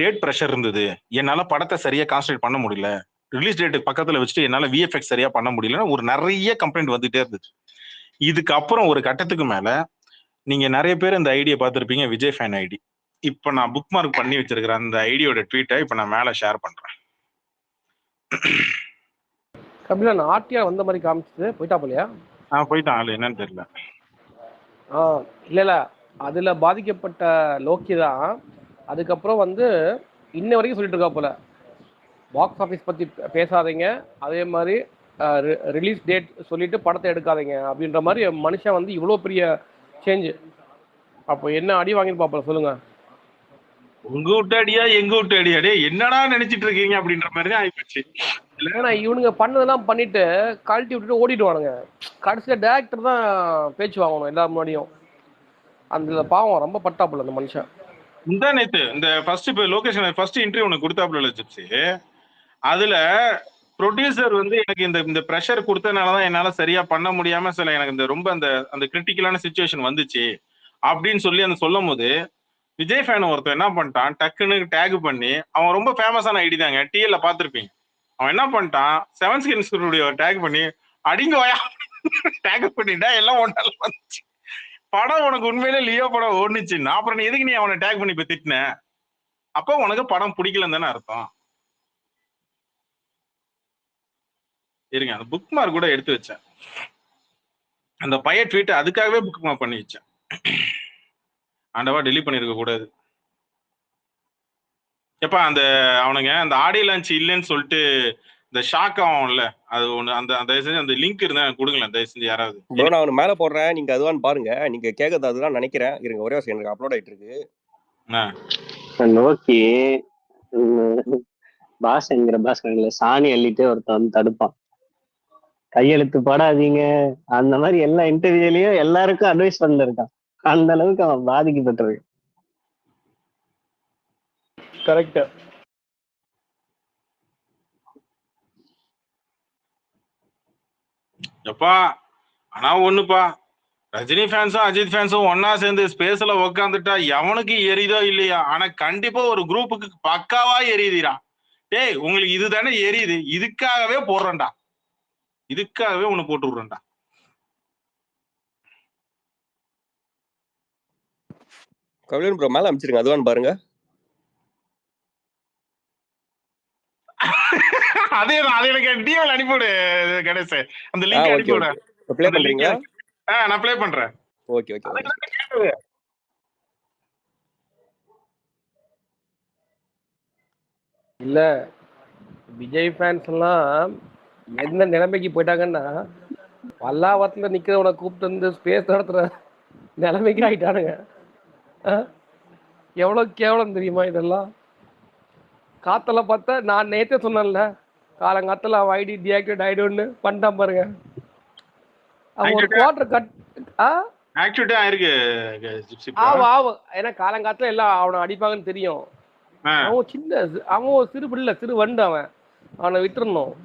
டேட் ப்ரெஷர் இருந்தது, என்னால படத்தை சரியா கான்சன்ட்ரேட் பண்ண முடியல, ரிலீஸ் டேட்டுக்கு பக்கத்துல வச்சுட்டு என்னால விஎஃப்எக்ஸ் சரியா பண்ண முடியலன்னு ஒரு நிறைய கம்ப்ளைண்ட் வந்துட்டே இருந்துச்சு. இதுக்கு அப்புறம் ஒரு கட்டத்துக்கு மேல நீங்க நிறைய பேர் இந்த ஐடியா பார்த்திருப்பீங்க, விஜய் ஃபேன் ஐடி. இப்ப நான் புக் மார்க் பண்ணி வச்சிருக்கிற அந்த ஐடியோட ட்வீட்டை இப்ப நான் மேல ஷேர் பண்றேன். கபிலன் ஆர்டிஆர் வந்த மாதிரி காமிச்சது போயிட்டா போலையா? போயிட்டான், ஆளு என்னன்னு தெரியல. இல்ல அதுல பாதிக்கப்பட்ட லோக்கி தான். அதுக்கப்புறம் வந்து இன்ன வரைக்கும் சொல்லிட்டு இருக்கா போல, பாக்ஸ் ஆஃபீஸ் பத்தி பேசாதீங்க, அதே மாதிரி ரிலீஸ் டேட் சொல்லிட்டு படத்தை எடுக்காதீங்க அப்படின்ற மாதிரி மனுஷன் வந்து இவ்வளோ பெரிய சேஞ்சு. அப்போ என்ன அடி வாங்கிட்டு பாப்போம் சொல்லுங்க. உங்க விட்டு அடியா எங்க விட்டு அடியாடே என்னடா நினைச்சிட்டு இருக்கீங்க அப்படின்ற மாதிரி தான் ஆயிப்போச்சு. ஏன்னா இவனுங்க பண்ணதெல்லாம் பண்ணிட்டு கழட்டி விட்டுட்டு ஓடிடுவானுங்க. கடைசியில டேரக்டர் தான் பேச்சு வாங்கணும் எல்லாரும் முன்னாடியும். அந்த பாவம் ரொம்ப பட்டாப்புல அந்த மனுஷன். முந்தா நேத்து இந்த ஃபர்ஸ்ட் லோகேஷன் ஃபர்ஸ்ட் இன்டர்வியூ ஒன்று கொடுத்தாப்புல ஜிப்சி. அதுல ப்ரொடியூசர் வந்து எனக்கு இந்த ப்ரெஷர் கொடுத்தனாலதான் என்னால சரியா பண்ண முடியாம சில எனக்கு இந்த ரொம்ப அந்த கிரிட்டிக்கலான சுச்சுவேஷன் வந்துச்சு அப்படின்னு சொல்லி அந்த சொல்லும் போது விஜய் ஃபேன் ஒருத்தர் என்ன பண்ணிட்டான், டக்குன்னு டேக் பண்ணி, அவன் ரொம்ப ஃபேமஸான ஐடி தாங்க, டிஎல்ல பாத்திருப்பீங்க. அவன் என்ன பண்ணிட்டான், 7 Skin ஸ்டுடியோ டேக் பண்ணி அடிங்க வயா டேக் பண்ணிட்டா எல்லாம் ஒன்னால வந்துச்சு. படம் உனக்கு உண்மையிலே லியோ படம் ஓடுச்சுன்னா அப்புறம் எதுக்கு நீ அவனை டேக் பண்ணி இப்ப திட்டின? அப்போ உனக்கு படம் பிடிக்கலன்னு தானே அர்த்தம். இருங்க அந்த புக் மார்க் கூட எடுத்து வச்சேன். அந்த பைய ட்வீட் அதுக்காகவே புக் மார்க் பண்ணி வச்சேன். ஆண்டவா டெலிட் பண்ணிருக்க கூடாது. எப்பா அந்த அவனுங்க அந்த ஆடியோ லான்ச் இல்லைன்னு சொல்லிட்டு இந்த ஷாக் ஆகும்ல, அது ஒண்ணு அந்த தயவு செஞ்சு அந்த லிங்க் இருந்தா கொடுங்களேன் தயவு செஞ்சு யாராவது. ப்ரோ நான் அவனு மேல போடுறேன், நீங்க அதுவான்னு பாருங்க. நீங்க கேட்கறது அதுதான் நினைக்கிறேன். இருங்க ஒரே வருஷம் எனக்கு அப்லோட் ஆயிட்டு இருக்கு. ஓகே பாஸ்ங்கிற பாஸ்கர்ல சாணி அள்ளிட்டு ஒருத்தன் வந்து தடுப்பான், கையெழுத்து போடாதீங்க அந்த மாதிரி எல்லா இன்டர்வியூலயும் எல்லாருக்கும் அட்வைஸ் பண்ணிருக்கான். அந்த அளவுக்கு அவன் பாதிக்கப்பட்டிருக்கு. கரெக்ட். எப்பா ஆனா ஒண்ணுப்பா, ரஜினி ஃபேன்ஸும் அஜித் ஃபேன்ஸும் ஒன்னா சேர்ந்து ஸ்பேஸ்ல உக்காந்துட்டா எவனுக்கு எரியுதோ இல்லையா, ஆனா கண்டிப்பா ஒரு குரூப்புக்கு பக்காவா எரியுதுடா. டேய் உங்களுக்கு இதுதானே எரியுது, இதுக்காகவே போடுறேன்டா, இதுக்காகவே ஒண்ணு போட்டு விடுறேன்டா. கபிலன் ப்ரோ மேல அமைச்சிருங்க, அதுவான்னு பாருங்க. அதேதான், அது எனக்கு டிஎல் அனுப்பிவிடு கணேஷ், அந்த லிங்க் அனுப்பிவிடு. ப்ளே பண்றீங்களா? நான் ப்ளே பண்றேன். Okay okay. இல்ல விஜய் ஃபேன்ஸ் எல்லாம் எந்த நிலைமைக்கு போயிட்டாங்கன்னா, பல்லாவரத்துல நிக்கிறவனை கூப்பிட்டு வந்து ஸ்பேஸ் நடத்துற நிலைமைக்கு ஆயிட்டானுங்க. எவ்வளவு கேவலம் தெரியுமா இதெல்லாம். காத்தல பார்த்தா நான் நேத்தே சொன்னேன்ல, காலங்காத்துல அவன் ஐடி டிஆக்டிவேட் ஆயிடும்னு பண்ணிட்டான் பாருங்க. அவன் ஒரு குவார்டர் கட் ஆக்டிவேட் ஆயிருக்கு ஜிப்சி. ஆவும் ஏன்னா காலங்காத்துல எல்லாம் அவனை அடிப்பாங்கன்னு தெரியும். அவன் ஒரு சிறு பிள்ளை, சிறு வண்டு, அவனை விட்டுறணும்.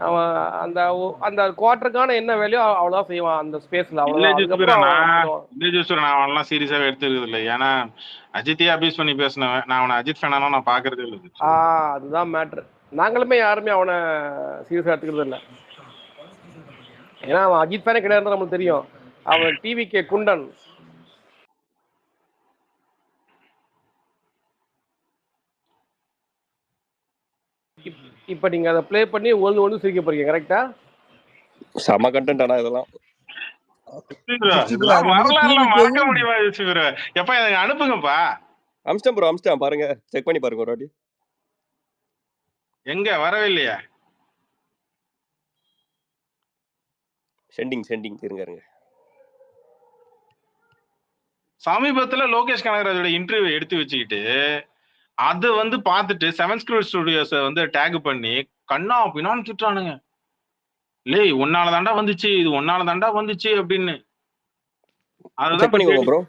அவன் அந்த அந்த குவார்டருக்கான என்ன வேலையோ அவ்வளவுதான் செய்வான் அந்த ஸ்பேஸ்ல. நான் அவனெல்லாம் சீரியஸாவே எடுத்துக்கிறது இல்லை, ஏன்னா அஜித்தையே அபியூஸ் பண்ணி பேசினவன். நான் அவனை அஜித் ஃபேனா நான் பாக்குறதே இல்லை. அதுதான் மேட்ரு. நாங்களுமே யாருமே அவனை சீரியஸாக எடுத்துக்கிறது இல்லை. ஏன்னா அவன் அஜித் ஃபேனே கிடையாது, நம்மளுக்கு தெரியும். அவன் டிவிகே குண்டன். இப்ப நீங்க அதை ப்ளே பண்ணி ஒன்று சிரிக்க போறீங்க, கரெக்டா? செம கண்டென்ட் ஆனா இதெல்லாம். இதெல்லாம் வரலாறுலாம் மறக்க முடியுமா யோசிச்சுக்கிற? எப்ப எனக்கு அனுப்புங்கப்பா. அம்ஸ்டம் ப்ரோ, அம்ஸ்டம் பாருங்க, செக் பண்ணி பாருங்க ஒரு வாட்டி. எங்க வரவே இல்லையா? சென்டிங் இருங்க. சமீபத்துல லோகேஷ் கனகராஜோட இன்டர்வியூ எடுத்து வச்சுக்கிட்டு அது வந்து பார்த்துட்டு 7 Screw Studios வந்து டேக் பண்ணி கண்ணா பின்னான்னு திட்டுறானுங்க. லேய் உன்னால தாண்டா வந்துச்சு, இது உன்னால தாண்டா வந்துச்சு அப்படின்னு. செக் பண்ணிக்கோங்க ப்ரோ.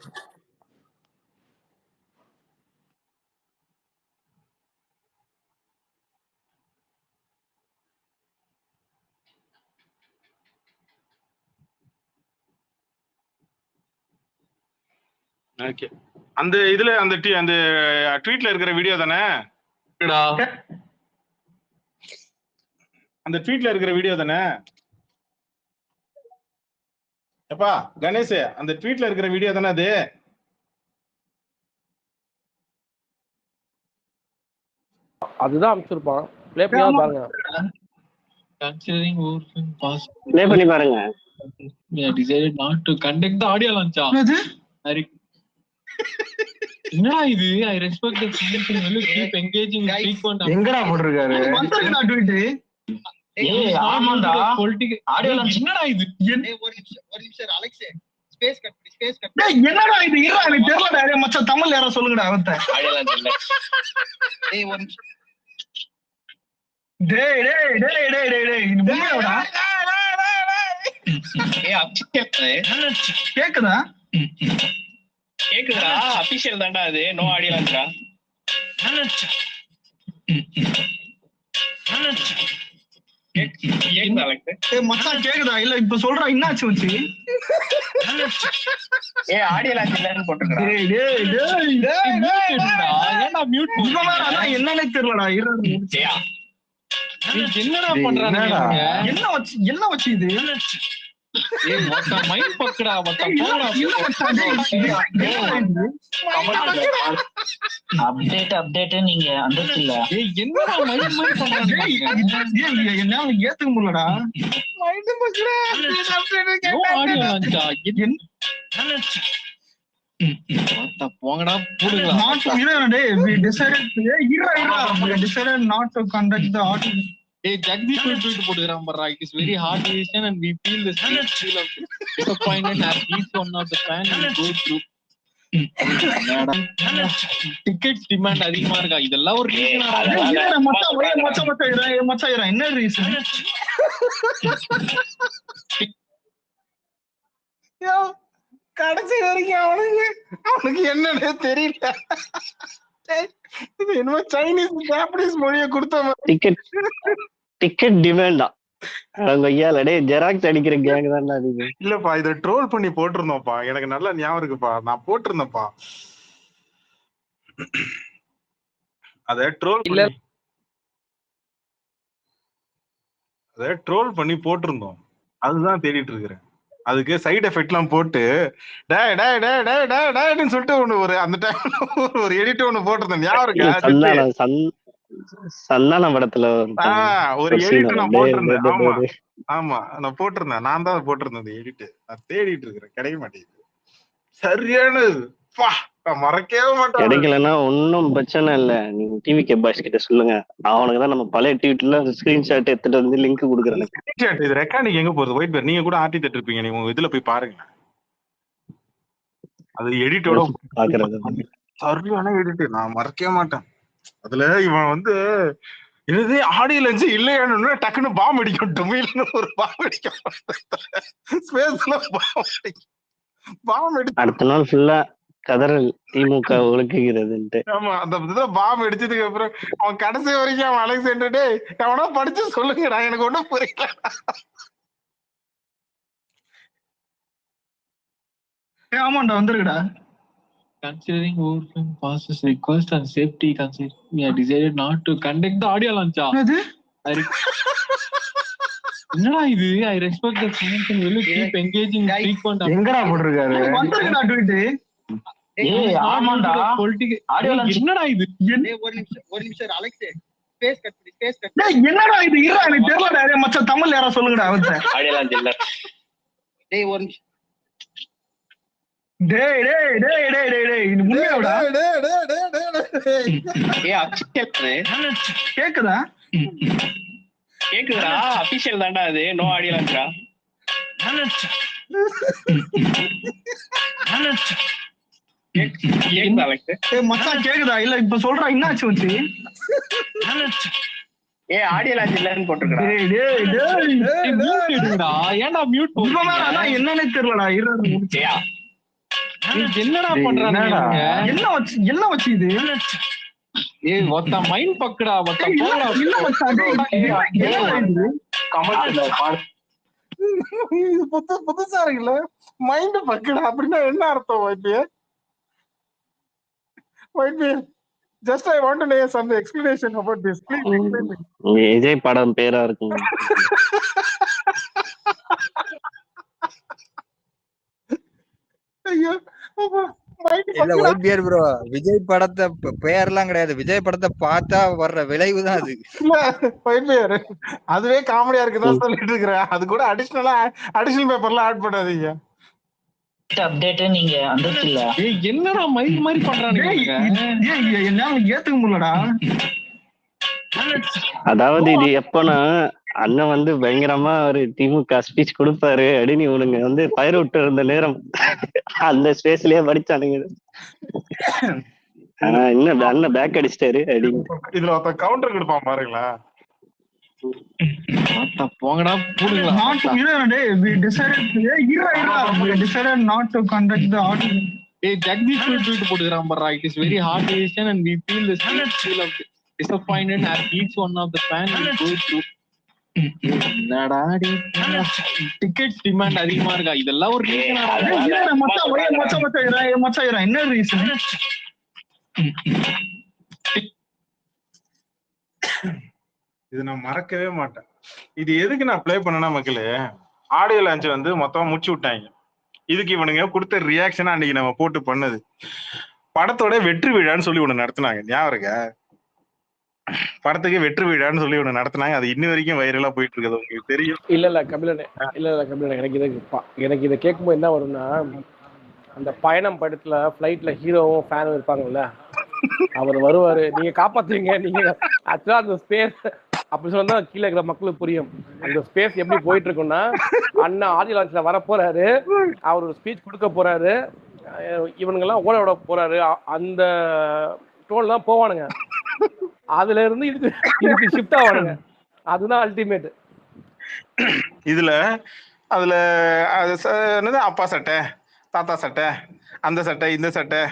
ஓகே, அந்த இதுல அந்த ட்வீட்ல இருக்கிற வீடியோ தானே? அந்த ட்வீட்ல இருக்கிற வீடியோ தானே? எப்பா கணேஷ், அந்த ட்வீட்ல இருக்கிற வீடியோ தானே அது? அதுதான் அனுப்பிச்சிருப்பான். ப்ளே பண்ணி பாருங்க. Considering Wolfen past, ப்ளே பண்ணி பாருங்க. we have decided not to conduct the audio launch. என்னடா இது? I respect the fans and will keep engaging with frequent. எங்கடா போட்டுருக்காரு? வந்ததுடா ட்வீட். ஏய் ஆமாடா. ஆடியோ லான்ச் என்னடா இது? ஒரு நிமிஷம் அலெக்ஸ் ஸ்பேஸ் கட். டேய் என்னடா இது? இருடா எனக்கு தெரியலடா. டேய் மச்சான் தமிழ்ல யாரோ சொல்லுங்கடா அவன்ட்ட. ஆடியோ லான்ச் இல்ல. டேய் ஒரு நிமிஷம். டேய் இது உண்மையாடா? ஏய் கேக்குதா? கேக்குதா? அபிஷியல் தான்டா அது. நோ ஆடியோ லான்ச்டா. கேக்குதா அலெக்ஸ்? ஏய் மச்சான் கேக்குதா? இல்ல இப்ப சொல்றா என்னாச்சு மச்சி? ஏய் ஆடியோ லான்ச் இல்லன்னு போட்டுறடா. டேய் ஏன்டா மியூட் பண்ணா? அதான் என்னன்னே தெரியலடா. இருடா. என்னடா பண்றானுங்க? என்ன வச்சு இது? ஏய் மொத்த மைண்ட் பக்கடா, மொத்த போடா. அப்டேட் நீங்க அண்டர்ஸ்டாண்ட். ஏய் என்னடா மைண்ட் பண்றானுங்க? ஏய் என்ன ஏத்துக்க முடியலடா. மைண்ட் பக்கடா. நோ ஆடியோ லான்ச்சா? மொத்த போங்கடா போடுங்களா. Not to we decided not to conduct the audio. Hey, Jagdeep will tweet போடுறான் பாரு. It is very hard decision and we feel the same feel of disappointment as each one of the fan will go through. Ticket demand அதிகமா இருக்கா? இதெல்லாம் ஒரு reason. மச்சான் என்ன reason? கடைசி வரைக்கும் அவனுக்கு என்னன்னே தெரியல. இது என்னமோ சைனீஸ் ஜாப்பனீஸ் மொழியை கொடுத்த டிக்கெட் டிமாண்டா? ஐயாலே ஜெராக்ஸ் அடிக்கிற கேங் தான் அதிக. இல்லப்பா இத ட்ரோல் பண்ணி போட்டிருந்தோம்ப்பா. எனக்கு நல்லா ஞாபகம் இருக்குப்பா. நான் போட்டிருந்தேன்ப்பா. அத ட்ரோல் பண்ணி போட்டிருந்தோம். அதுதான் தேடிட்டு இருக்கிறேன். அதுக்கு சைடு எஃபெக்ட் எல்லாம் போட்டு சொல்லிட்டு ஒரு அந்த டைம்ல ஒரு எடிட் ஒண்ணு போட்டிருந்தேன். ஞாபகம் சந்தான படத்துல ஒரு எடிட் நான் போட்டிருந்தேன். ஆமா நான் போட்டிருந்தேன். நான் தான் போட்டிருந்தேன் எடிட். நான் தேடிட்டு இருக்கிறேன், கிடைக்க மாட்டேங்குது. சரியானது மறக்கவே மாட்டேன். கிடைக்கலன்னா ஒன்னும் பிரச்சனை இல்ல. நீங்க டிவிகே பாய்ஸ் கிட்ட சொல்லுங்க. அவனுக்கு தான் நம்ம பழைய ட்வீட்ல ஸ்கிரீன்ஷாட் எடுத்துட்டு வந்து லிங்க் கொடுக்குறேன். இது ரெக்கார்டிங் எங்க போறது? ஒயிட் பேர் நீங்க கூட ஆர்டி தட்டு இருப்பீங்க. நீங்க உங்க இதுல போய் பாருங்க. அது எடிட்டோட பாக்குறது சரியான எடிட். நான் மறக்கவே மாட்டேன். அதுல இவன் வந்து இது ஆடியோ லஞ்ச் இல்லையானு டக்குன்னு பாம் அடிக்கும். டொமைல்னு ஒரு பாம் அடிக்கும். ஸ்பேஸ்ல பாம் அடிக்கும். அடுத்த நாள் ஃபுல்லா கதறல் திமுக ஒழுக்குகிறதுன்ட்டு. ஆமா அந்த பாம் அடிச்சதுக்கு அப்புறம் அவன் கடைசி வரைக்கும் அவன் அலெக்சாண்டர் எவனா படிச்சு சொல்லுங்கடா, எனக்கு ஒண்ணும் புரியல. ஆமாண்டா வந்துருக்கடா. Considering overflowing passes request and safety concerns, we have decided not to conduct the audio launch. என்னடா இது? I respect the fans and will keep engaging frequent. எங்கடா போட்டிருக்காரு? வந்திருக்கா ட்வீட்? ஏய் ஆமாண்டா. ஆடியோ லான்ச் என்னடா இது? ஒரு நிமிஷம் அலெக்ஸ் ஸ்பேஸ் கட் டேய் என்னடா இது? இருடா எனக்கு தெரியலடா. டேய் மச்சான் தமிழ்ல யாரா சொல்லுங்கடா அவர்ட்ட. ஆடியோ லான்ச் இல்ல. டேய் ஒரு நிமிஷம். டேய் இது முன்னேடா. ஏய் அபிஷியல் கேக்குதா? கேக்குதுடா. அபிஷியல் தான்டா அது. நோ ஆடியோ லான்ச்டா. கேக்குதா அலெக்ஸ்? ஏய் மச்சான் கேக்குதா? இல்ல இப்ப சொல்றா என்னாச்சு வந்து? ஏய் ஆடியோ லான்ச் இல்லன்னு போட்டுருக்கடா. டேய் மியூட் எடுடா. ஏன்டா மியூட் போடுறீங்க? இவன் என்னன்னே தெரியலடா. ஏயா என்னடா பண்றானுங்க? என்ன வச்சு இது? ஏய் ஒத்த மைண்ட் பக்கடா. ஒத்த போடா. இல்ல மச்சான் இது புதுசா இருக்குல்ல. மைண்ட் பக்கடா அப்படின்னா என்ன அர்த்தம்? Just I want to know some explanation about this. Please explain me. Vijay படம் பேரா இருக்குங்க. ஐயோ இல்ல ஒயிட் பியர் ப்ரோ, விஜய் படத்தை பெயர்லாம் கிடையாது. விஜய் படத்தை பார்த்தா வர்ற விளைவு தான் அது. அதுவே காமெடியா இருக்குதான் சொல்லிட்டு இருக்கிறேன். அது கூட அடிஷனல் பேப்பர்லாம் ஆட் பண்ணாதீங்க. அப்டேட் நீங்க வந்துருச்சுல. ஏய் என்னடா மைண்ட் மாதிரி பண்றானுங்க? ஏய் என்னால ஏத்துக்க முடியலடா. அதாவது இது எப்பனா அண்ணன் வந்து பயங்கரமா ஒரு திமுக ஸ்பீச் கொடுப்பாரு அப்படின்னு இவனுங்க வந்து பயிர் விட்டு இருந்த நேரம் அந்த ஸ்பேஸ்லயே படிச்சானுங்க. இன்னும் அண்ணன் பேக் அடிச்சிட்டாரு அப்படின்னு. இதுல ஒருத்த கவுண்டர் கொடுப்பான் பாருங்களா. போங்கடா போடுங்களா. ஜெகதீஷ் ட்வீட் போட்டுக்கறான் பாரு. It is very hard decision and we feel the feel of disappointed as each one of the fans will go through. Tickets demand அதிகமா இருக்கா? இதெல்லாம் ஒரு ரீசனா? என்ன ரீசன்? இது நான் மறக்கவே மாட்டேன். இது எதுக்கு நான் ப்ளே பண்ணனா மக்களே, ஆடியோ லான்ச் வந்து மொத்தமா முடிச்சு விட்டாங்க. இதுக்கு இவனுங்க கொடுத்த ரியாக்ஷனா அன்னைக்கு நம்ம போட்டு பண்ணது. படத்தோட வெற்றி விழான்னு சொல்லி ஒண்ணு நடத்தினாங்க, ஞாபகம் இருக்கா? படத்துக்கு வெற்றி விழான்னு சொல்லி ஒண்ணு நடத்தினாங்க. அது இன்ன வரைக்கும் வைரலா போயிட்டு இருக்குது. உங்களுக்கு தெரியும்? இல்ல கபிலனே, எனக்கு இதை கேட்கும்போது என்ன வரும்னா, அந்த பயணம் படத்துல ஃபிளைட்ல ஹீரோவும் ஃபேனும் இருப்பாங்கல்ல, அவர் வருவாரு, நீங்க காப்பாத்துவீங்க, நீங்க ஆக்சுவலா அந்த ஸ்பேஸ் அப்படி சொன்னா கீழே இருக்கிற மக்களுக்கு புரியும். அந்த ஸ்பேஸ் எப்படி போயிட்டு இருக்குன்னா, அண்ணா ஆடியோ லான்ச்ல வர போறாரு, அவர் ஒரு ஸ்பீச் கொடுக்க போறாரு, இவனுங்கெல்லாம் ஓட விட போறாரு, அந்த டோல் தான் போவானுங்க. அதுல இருந்து இதுக்கு ஷிஃப்ட் ஆவானுங்க. அதுதான் அல்டிமேட். இதுல அதுல என்னது அப்பா சட்டை, தாத்தா சட்டை, அந்த சட்டை, இந்த சட்டை,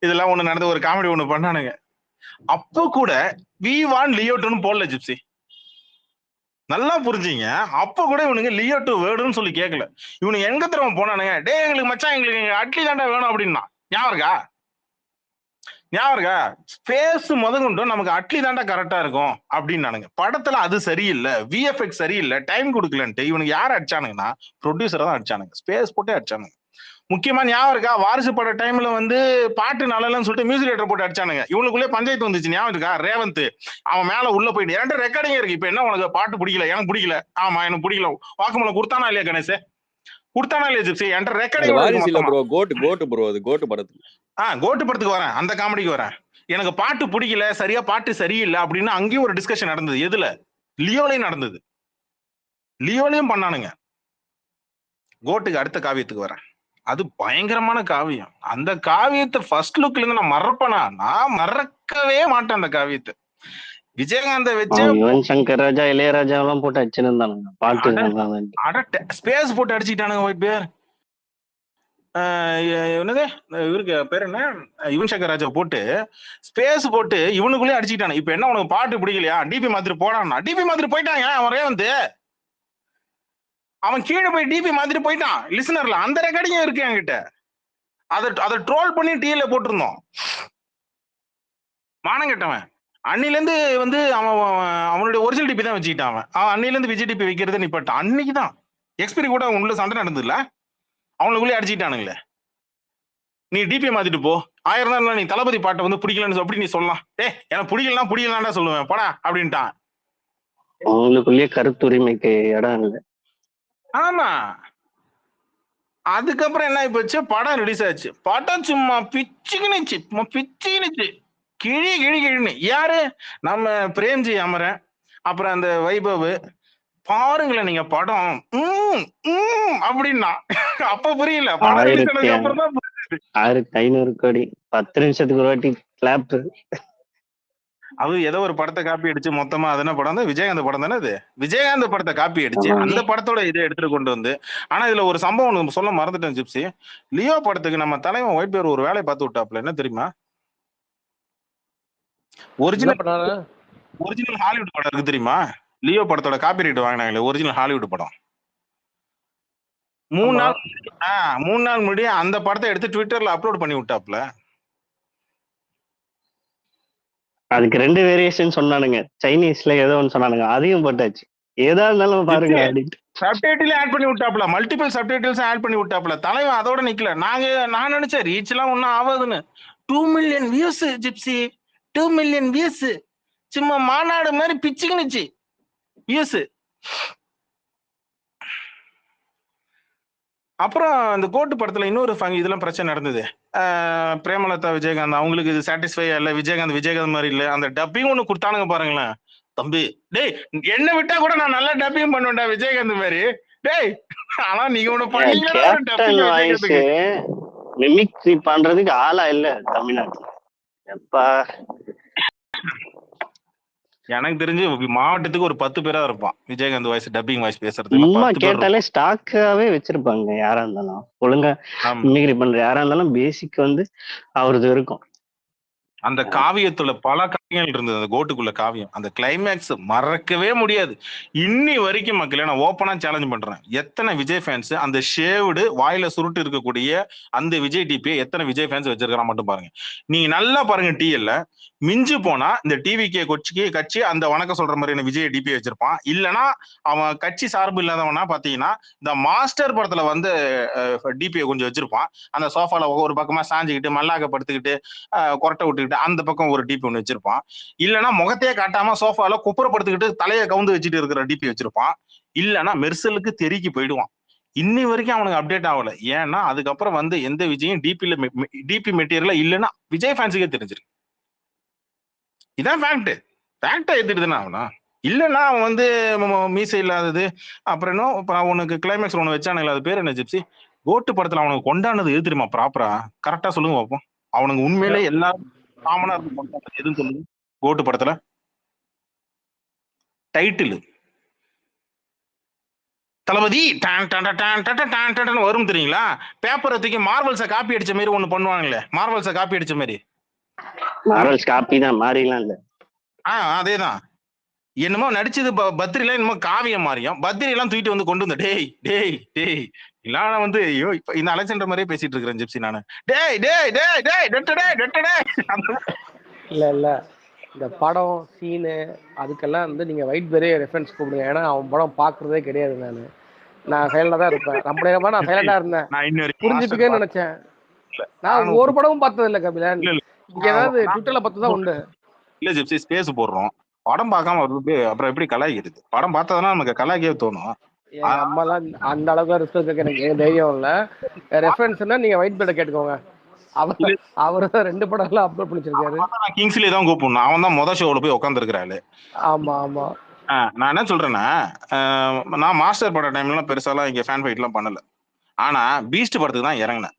இதெல்லாம் ஒண்ணு நடந்து ஒரு காமெடி ஒண்ணு பண்ணானுங்க. அப்போ கூட வி வான் லியோ 2 போடல ஜிப்சி. நல்லா புரிஞ்சுங்க. அப்ப கூட இவனுங்க லியோ 2 வேணும்னு சொல்லி கேட்கல. இவனுக்கு எங்க தரவன் போனானுங்க, டே எங்களுக்கு மச்சான் எங்களுக்கு அட்லி தாண்டா வேணும் அப்படின்னா. ஞாபகம் இருக்கா? ஸ்பேஸ் முதற்கொண்டும் நமக்கு அட்லி தாண்டா கரெக்டா இருக்கும் அப்படின்னானுங்க. படத்துல அது சரியில்லை, விஎஃப்எக்ஸ் சரியில்லை, டைம் கொடுக்கலன்ட்டு இவனுக்கு யார் அடிச்சானுங்கன்னா ப்ரொடியூசரை தான் அடிச்சானுங்க. ஸ்பேஸ் போட்டே அடிச்சானுங்க. முக்கியமா ஞாபகம் இருக்கா, வாரிசு பட டைம்ல வந்து பாட்டு நல்லலன்னு சொல்லிட்டு மியூசிக் டைரக்டர் போட்டு அடிச்சானுங்க. இவனுக்குள்ளே பஞ்சாயத்து வந்துச்சு, ஞாபகம் இருக்கா? ரேவந்த் அவன் மேல உள்ள போயிட்டு என்கிட்ட ரெக்கார்டிங் இருக்கு, இப்ப என்ன உனக்கு பாட்டு பிடிக்கல? எனக்கு பிடிக்கல. ஆமா எனக்கு பிடிக்கல. வாக்குமூலம் கொடுத்தானா இல்லையா கணேஷ்? கொடுத்தானா இல்லையா ஜிப்சி? என்கிட்ட ரெக்கார்டிங் கோட்டு ப்ரோ, அது கோட்டு படத்துக்கு. கோட்டு படத்துக்கு வரேன், அந்த காமெடிக்கு வரேன். எனக்கு பாட்டு பிடிக்கல, சரியா பாட்டு சரியில்லை அப்படின்னு அங்கேயும் ஒரு டிஸ்கஷன் நடந்தது. எதுல? லியோலையும் நடந்தது. லியோலையும் பண்ணானுங்க. கோட்டுக்கு அடுத்த காவியத்துக்கு வரேன். அது பயங்கரமான காவியம். அந்த காவியத்தை ஃபர்ஸ்ட் லுக்ல இருந்து நான் மறப்பேனா? நான் மறக்கவே மாட்டேன் அந்த காவியத்தை. விஜயகாந்த வச்சு யுவன் சங்கர் ராஜா, இளையராஜா எல்லாம் போட்டு அடிச்சுருந்தானுங்க. பாட்டு ஸ்பேஸ் போட்டு அடிச்சுட்டானுங்க. ஒயிட் பேர் என்னது இவருக்கு பேர் என்ன, யுவன் சங்கர் ராஜா போட்டு ஸ்பேஸ் போட்டு இவனுக்குள்ளே அடிச்சுட்டானு. இப்ப என்ன உனக்கு பாட்டு பிடிக்கலையா, டிபி மாதிரி போடான்னா டிபி மாதிரி போயிட்டாங்க. அவன் ரேவந்த் அவன் கீழே போய் டிபி மாதிரி போயிட்டான் லிசனர்ல. அந்த ரெக்கார்டிங் இருக்கு என்கிட்ட. அதை ட்ரோல் பண்ணி டிஎல்ல போட்டிருந்தோம். மானம் கெட்டவன் அன்னிலேருந்து வந்து அவனுடைய ஒரிஜினல் டிபி தான் வச்சுக்கிட்டான். அவன் அன்னிலேருந்து விஜய் டிபி வைக்கிறத நிப்பாட்டான். அன்னைக்கு தான் எக்ஸ்பிரி கூட உள்ள சண்டை நடந்ததுல, அவனுக்குள்ளே அடிச்சுக்கிட்டானுங்களே. நீ டிபி மாத்திட்டு போ, 1000 தான் நீ தளபதி பாட்டை வந்து பிடிக்கலன்னு அப்படி நீ சொல்லலாம். எனக்கு பிடிக்கலன்னா சொல்லுவேன் போடா அப்படின்ட்டான். அவங்களுக்குள்ளேயே கருத்துரிமைக்கு இடம் இல்லை. ஆமா. அதுக்கப்புறம் என்ன ஆகி போச்சு, படம் ரிலீஸ் ஆச்சு. படம் சும்மா பிச்சுக்கினுச்சு, கிழின்னு. யாரு? நம்ம பிரேம்ஜி அமரன், அப்புறம் அந்த வைபவ். பாருங்களேன் நீங்க படம் அப்படின்னா அப்ப புரியல. படம் ரிலீஸ் ஆனதுக்கு அப்புறம் தான் புரியுது. 1500 கோடி 10 நிமிஷத்துக்கு ஒரு வாட்டி கிளாப். அது ஏதோ ஒரு படத்தை காப்பி அடிச்சு மொத்தமா அது என்ன படம் தான், விஜயகாந்த் படம் தானே அது. விஜயகாந்த் படத்தை காப்பி அடிச்சு அந்த படத்தோட இதை எடுத்துட்டு கொண்டு வந்து. ஆனா இதுல ஒரு சம்பவம் சொல்ல மறந்துட்டேன் ஜிப்சி. லியோ படத்துக்கு நம்ம தலைவன் ஒயிட் பேர் ஒரு வேலையை பார்த்து விட்டாப்ல. என்ன தெரியுமா? ஒரிஜினல் ஹாலிவுட் படம் இருக்கு தெரியுமா? லியோ படத்தோட காப்பி ரைட் வாங்கினாங்களே, ஒரிஜினல் ஹாலிவுட் படம். 3 நாள் முன்னாடி அந்த படத்தை எடுத்து ட்விட்டர்ல அப்லோட் பண்ணி விட்டாப்ல. அதுக்கு 2 வேரியேஷன் சொன்னானுங்க. சைனீஸ்ல ஏதோ ஒன்று சொன்னானுங்க, அதையும் போட்டாச்சு. ஏதா இருந்தாலும் பாருங்க அப்படின்ட்டு சப்டைட்டில் ஆட் பண்ணி விட்டாப்ல, மல்டிபிள் சப்டைட்டில்ஸ் ஆட் பண்ணி விட்டாப்ல. தலைவன் அதோட நிக்கல. நான் நினைச்சேன் ரீச் எல்லாம் ஒன்னும் ஆகாதுன்னு. 2 million views gypsy, 2 million views. சும்மா மாநாடு மாதிரி பிச்சுக்கினுச்சு வியூஸ். அப்புறம் இந்த கோட்டு படத்துல இன்னொரு இதெல்லாம் பிரச்சனை நடந்தது. பிரேமலதா விஜயகாந்த் அவங்களுக்கு இது சாட்டிஸ்ஃபை இல்ல, விஜயகாந்த் மாதிரி இல்ல. அந்த டப்பிங் ஒண்ணு கொடுத்தானுங்க பாருங்களேன். தம்பி டேய், என்ன விட்டா கூட நான் நல்லா டப்பிங் பண்ணுவேன்டா விஜயகாந்த் மாதிரி. டேய் ஆனா நீங்க ஒண்ணு பண்ணீங்க, மிமிக்ரி பண்றதுக்கு ஆளா இல்ல தமிழ்நாட்டுல. எப்பா எனக்கு தெரிஞ்சு மாவட்டத்துக்கு ஒரு 10 பேரா இருப்பான் விஜயகாந்த் வாய்ஸ் டப்பிங் வாய்ஸ் பேசுறது. சும்மா கேட்டாலே ஸ்டாக்காவே வச்சிருப்பாங்க. யாரா இருந்தாலும் ஒழுங்கா மிமிக்ரி பண்ற யாரா இருந்தாலும் பேசிக் வந்து அவரது இருக்கும். அந்த காவியத்துல பல காவியங்கள் இருந்தது. அந்த கோட்டுக்குள்ள காவியம், அந்த கிளைமேக்ஸ் மறக்கவே முடியாது இன்னி வரைக்கும். மக்களே நான் ஓப்பனா சேலஞ்ச் பண்றேன், எத்தனை விஜய் ஃபேன்ஸ் அந்த ஷேவ்டு வாயில சுருட்டு இருக்கக்கூடிய அந்த விஜய் டிபியை எத்தனை விஜய் ஃபேன்ஸ் வச்சிருக்கான் மட்டும் பாருங்க. நீங்க நல்லா பாருங்க, டிஎல்ல மிஞ்சு போனா இந்த டிவிகே கட்சி அந்த வணக்கம் சொல்ற மாதிரி விஜய் டிபி வச்சிருப்பான். இல்லைன்னா அவன் கட்சி சார்பு இல்லாதவனா பாத்தீங்கன்னா இந்த மாஸ்டர் படத்துல வந்து டிபியை கொஞ்சம் வச்சிருப்பான். அந்த சோஃபால ஒரு பக்கமா சாஞ்சுக்கிட்டு மல்லாக்க படுத்துக்கிட்டு கொரட்டை விட்டுக்கிட்டு அந்த பக்கம் ஒரு டிபி ஒண்ணு வச்சிருப்பான். இல்லைன்னா முகத்தையே காட்டாம சோஃபால குப்புறப்படுத்திக்கிட்டு தலையை கவுந்து வச்சுட்டு இருக்கிற டிபி வச்சிருப்பான். இல்லைன்னா மெர்சலுக்கு தெருக்கி போயிடுவான். இன்னி வரைக்கும் அவனுக்கு அப்டேட் ஆகல. ஏன்னா அதுக்கப்புறம் வந்து எந்த விஜயும் டிபி மெட்டீரியல் இல்லைன்னா விஜய் ஃபேன்ஸுக்கே தெரிஞ்சிருக்கு. இதான் ஃபேக்டை ஏத்துட்டுதானே அவனா. இல்லைன்னா அவன் வந்து மீசை இல்லாதது. அப்புறம் இன்னும் அவனுக்கு கிளைமேக்ஸ் ஒண்ணு வச்சானுங்களா, அது பேர் என்ன ஜிப்சி? கோட்டு படத்துல அவனுக்கு கொண்டாடுனது எது தெரியுமா? ப்ராப்பரா கரெக்டா சொல்லுங்க பார்ப்போம். அவனுக்கு உண்மையிலே எல்லாரும் காமனா இருக்கு எதுன்னு சொல்லுங்க. கோட்டு படத்துல டைட்டில் தளபதி வரும் தெரியுங்களா? பேப்பரை தூக்கி மார்வல்ஸை காப்பி அடிச்ச மாதிரி ஒண்ணு பண்ணுவாங்களே, மார்வல்ஸை காப்பி அடிச்ச மாதிரி. மார்வல்ஸ் காப்பி தான், மாறிலாம் இல்ல. அதேதான். என்னமோ நடிச்சது பத்ரில என்னமோ காவியம் மாறியும். பத்ரி எல்லாம் தூக்கிட்டு வந்து கொண்டு வந்து டேய் டேய் டேய் இல்ல வந்து ஐயோ இப்ப இந்த அலெக்சாண்டர் மாதிரியே பேசிட்டு இருக்கிறேன் ஜிப்சி நானு. டேய் டேய் டேய் டேய் டெட்டடே டெட்டடே. இல்ல இந்த படம் சீனு அதுக்கெல்லாம் வந்து நீங்க ஒயிட் பேரே ரெஃபரன்ஸ் கூப்பிடுங்க. ஏன்னா அவன் படம் பாக்குறதே கிடையாது. நான் சைலண்டா தான் இருப்பேன். ரொம்ப நேரமா நான் சைலண்டா இருந்தேன், புரிஞ்சுட்டுக்கேன்னு நினைச்சேன். நான் ஒரு படமும் பார்த்தது இல்ல கபிலன். இங்க ஏதாவது ட்விட்டர்ல பார்த்ததான் உண்டு. இல்ல ஜிப்சி ஸ்பேஸ் போடுறோம், படம் பார்க்காம அப்புறம் எப்படி கலாய்க்கிறது? படம் பார்த்ததுனா நமக்கு கலாய்க்கவே தோணும். நம்மலாம் அந்த அளவுக்கு ரிஸ்க் இருக்கு, எனக்கு தைரியம் இல்ல. ரெஃபரன்ஸ்னா நீங்க ஒயிட் பேர்ட கேட்டுக்கோங்க. அவர் தான் 2 படம்லாம் அப்லோட் பண்ணிச்சிருக்காரு. கிங்ஸ்லி தான் கூப்பிடணும், அவன் தான் மொதல் ஷோல போய் உட்காந்துருக்கிறாரு. ஆமா ஆமா. நான் என்ன சொல்றேன்னா, நான் மாஸ்டர் பட டைம்லாம் பெருசாலாம் இங்க ஃபேன் ஃபைட்லாம் பண்ணல. ஆனா பீஸ்ட் படத்துக்கு தான் இறங்கினேன்.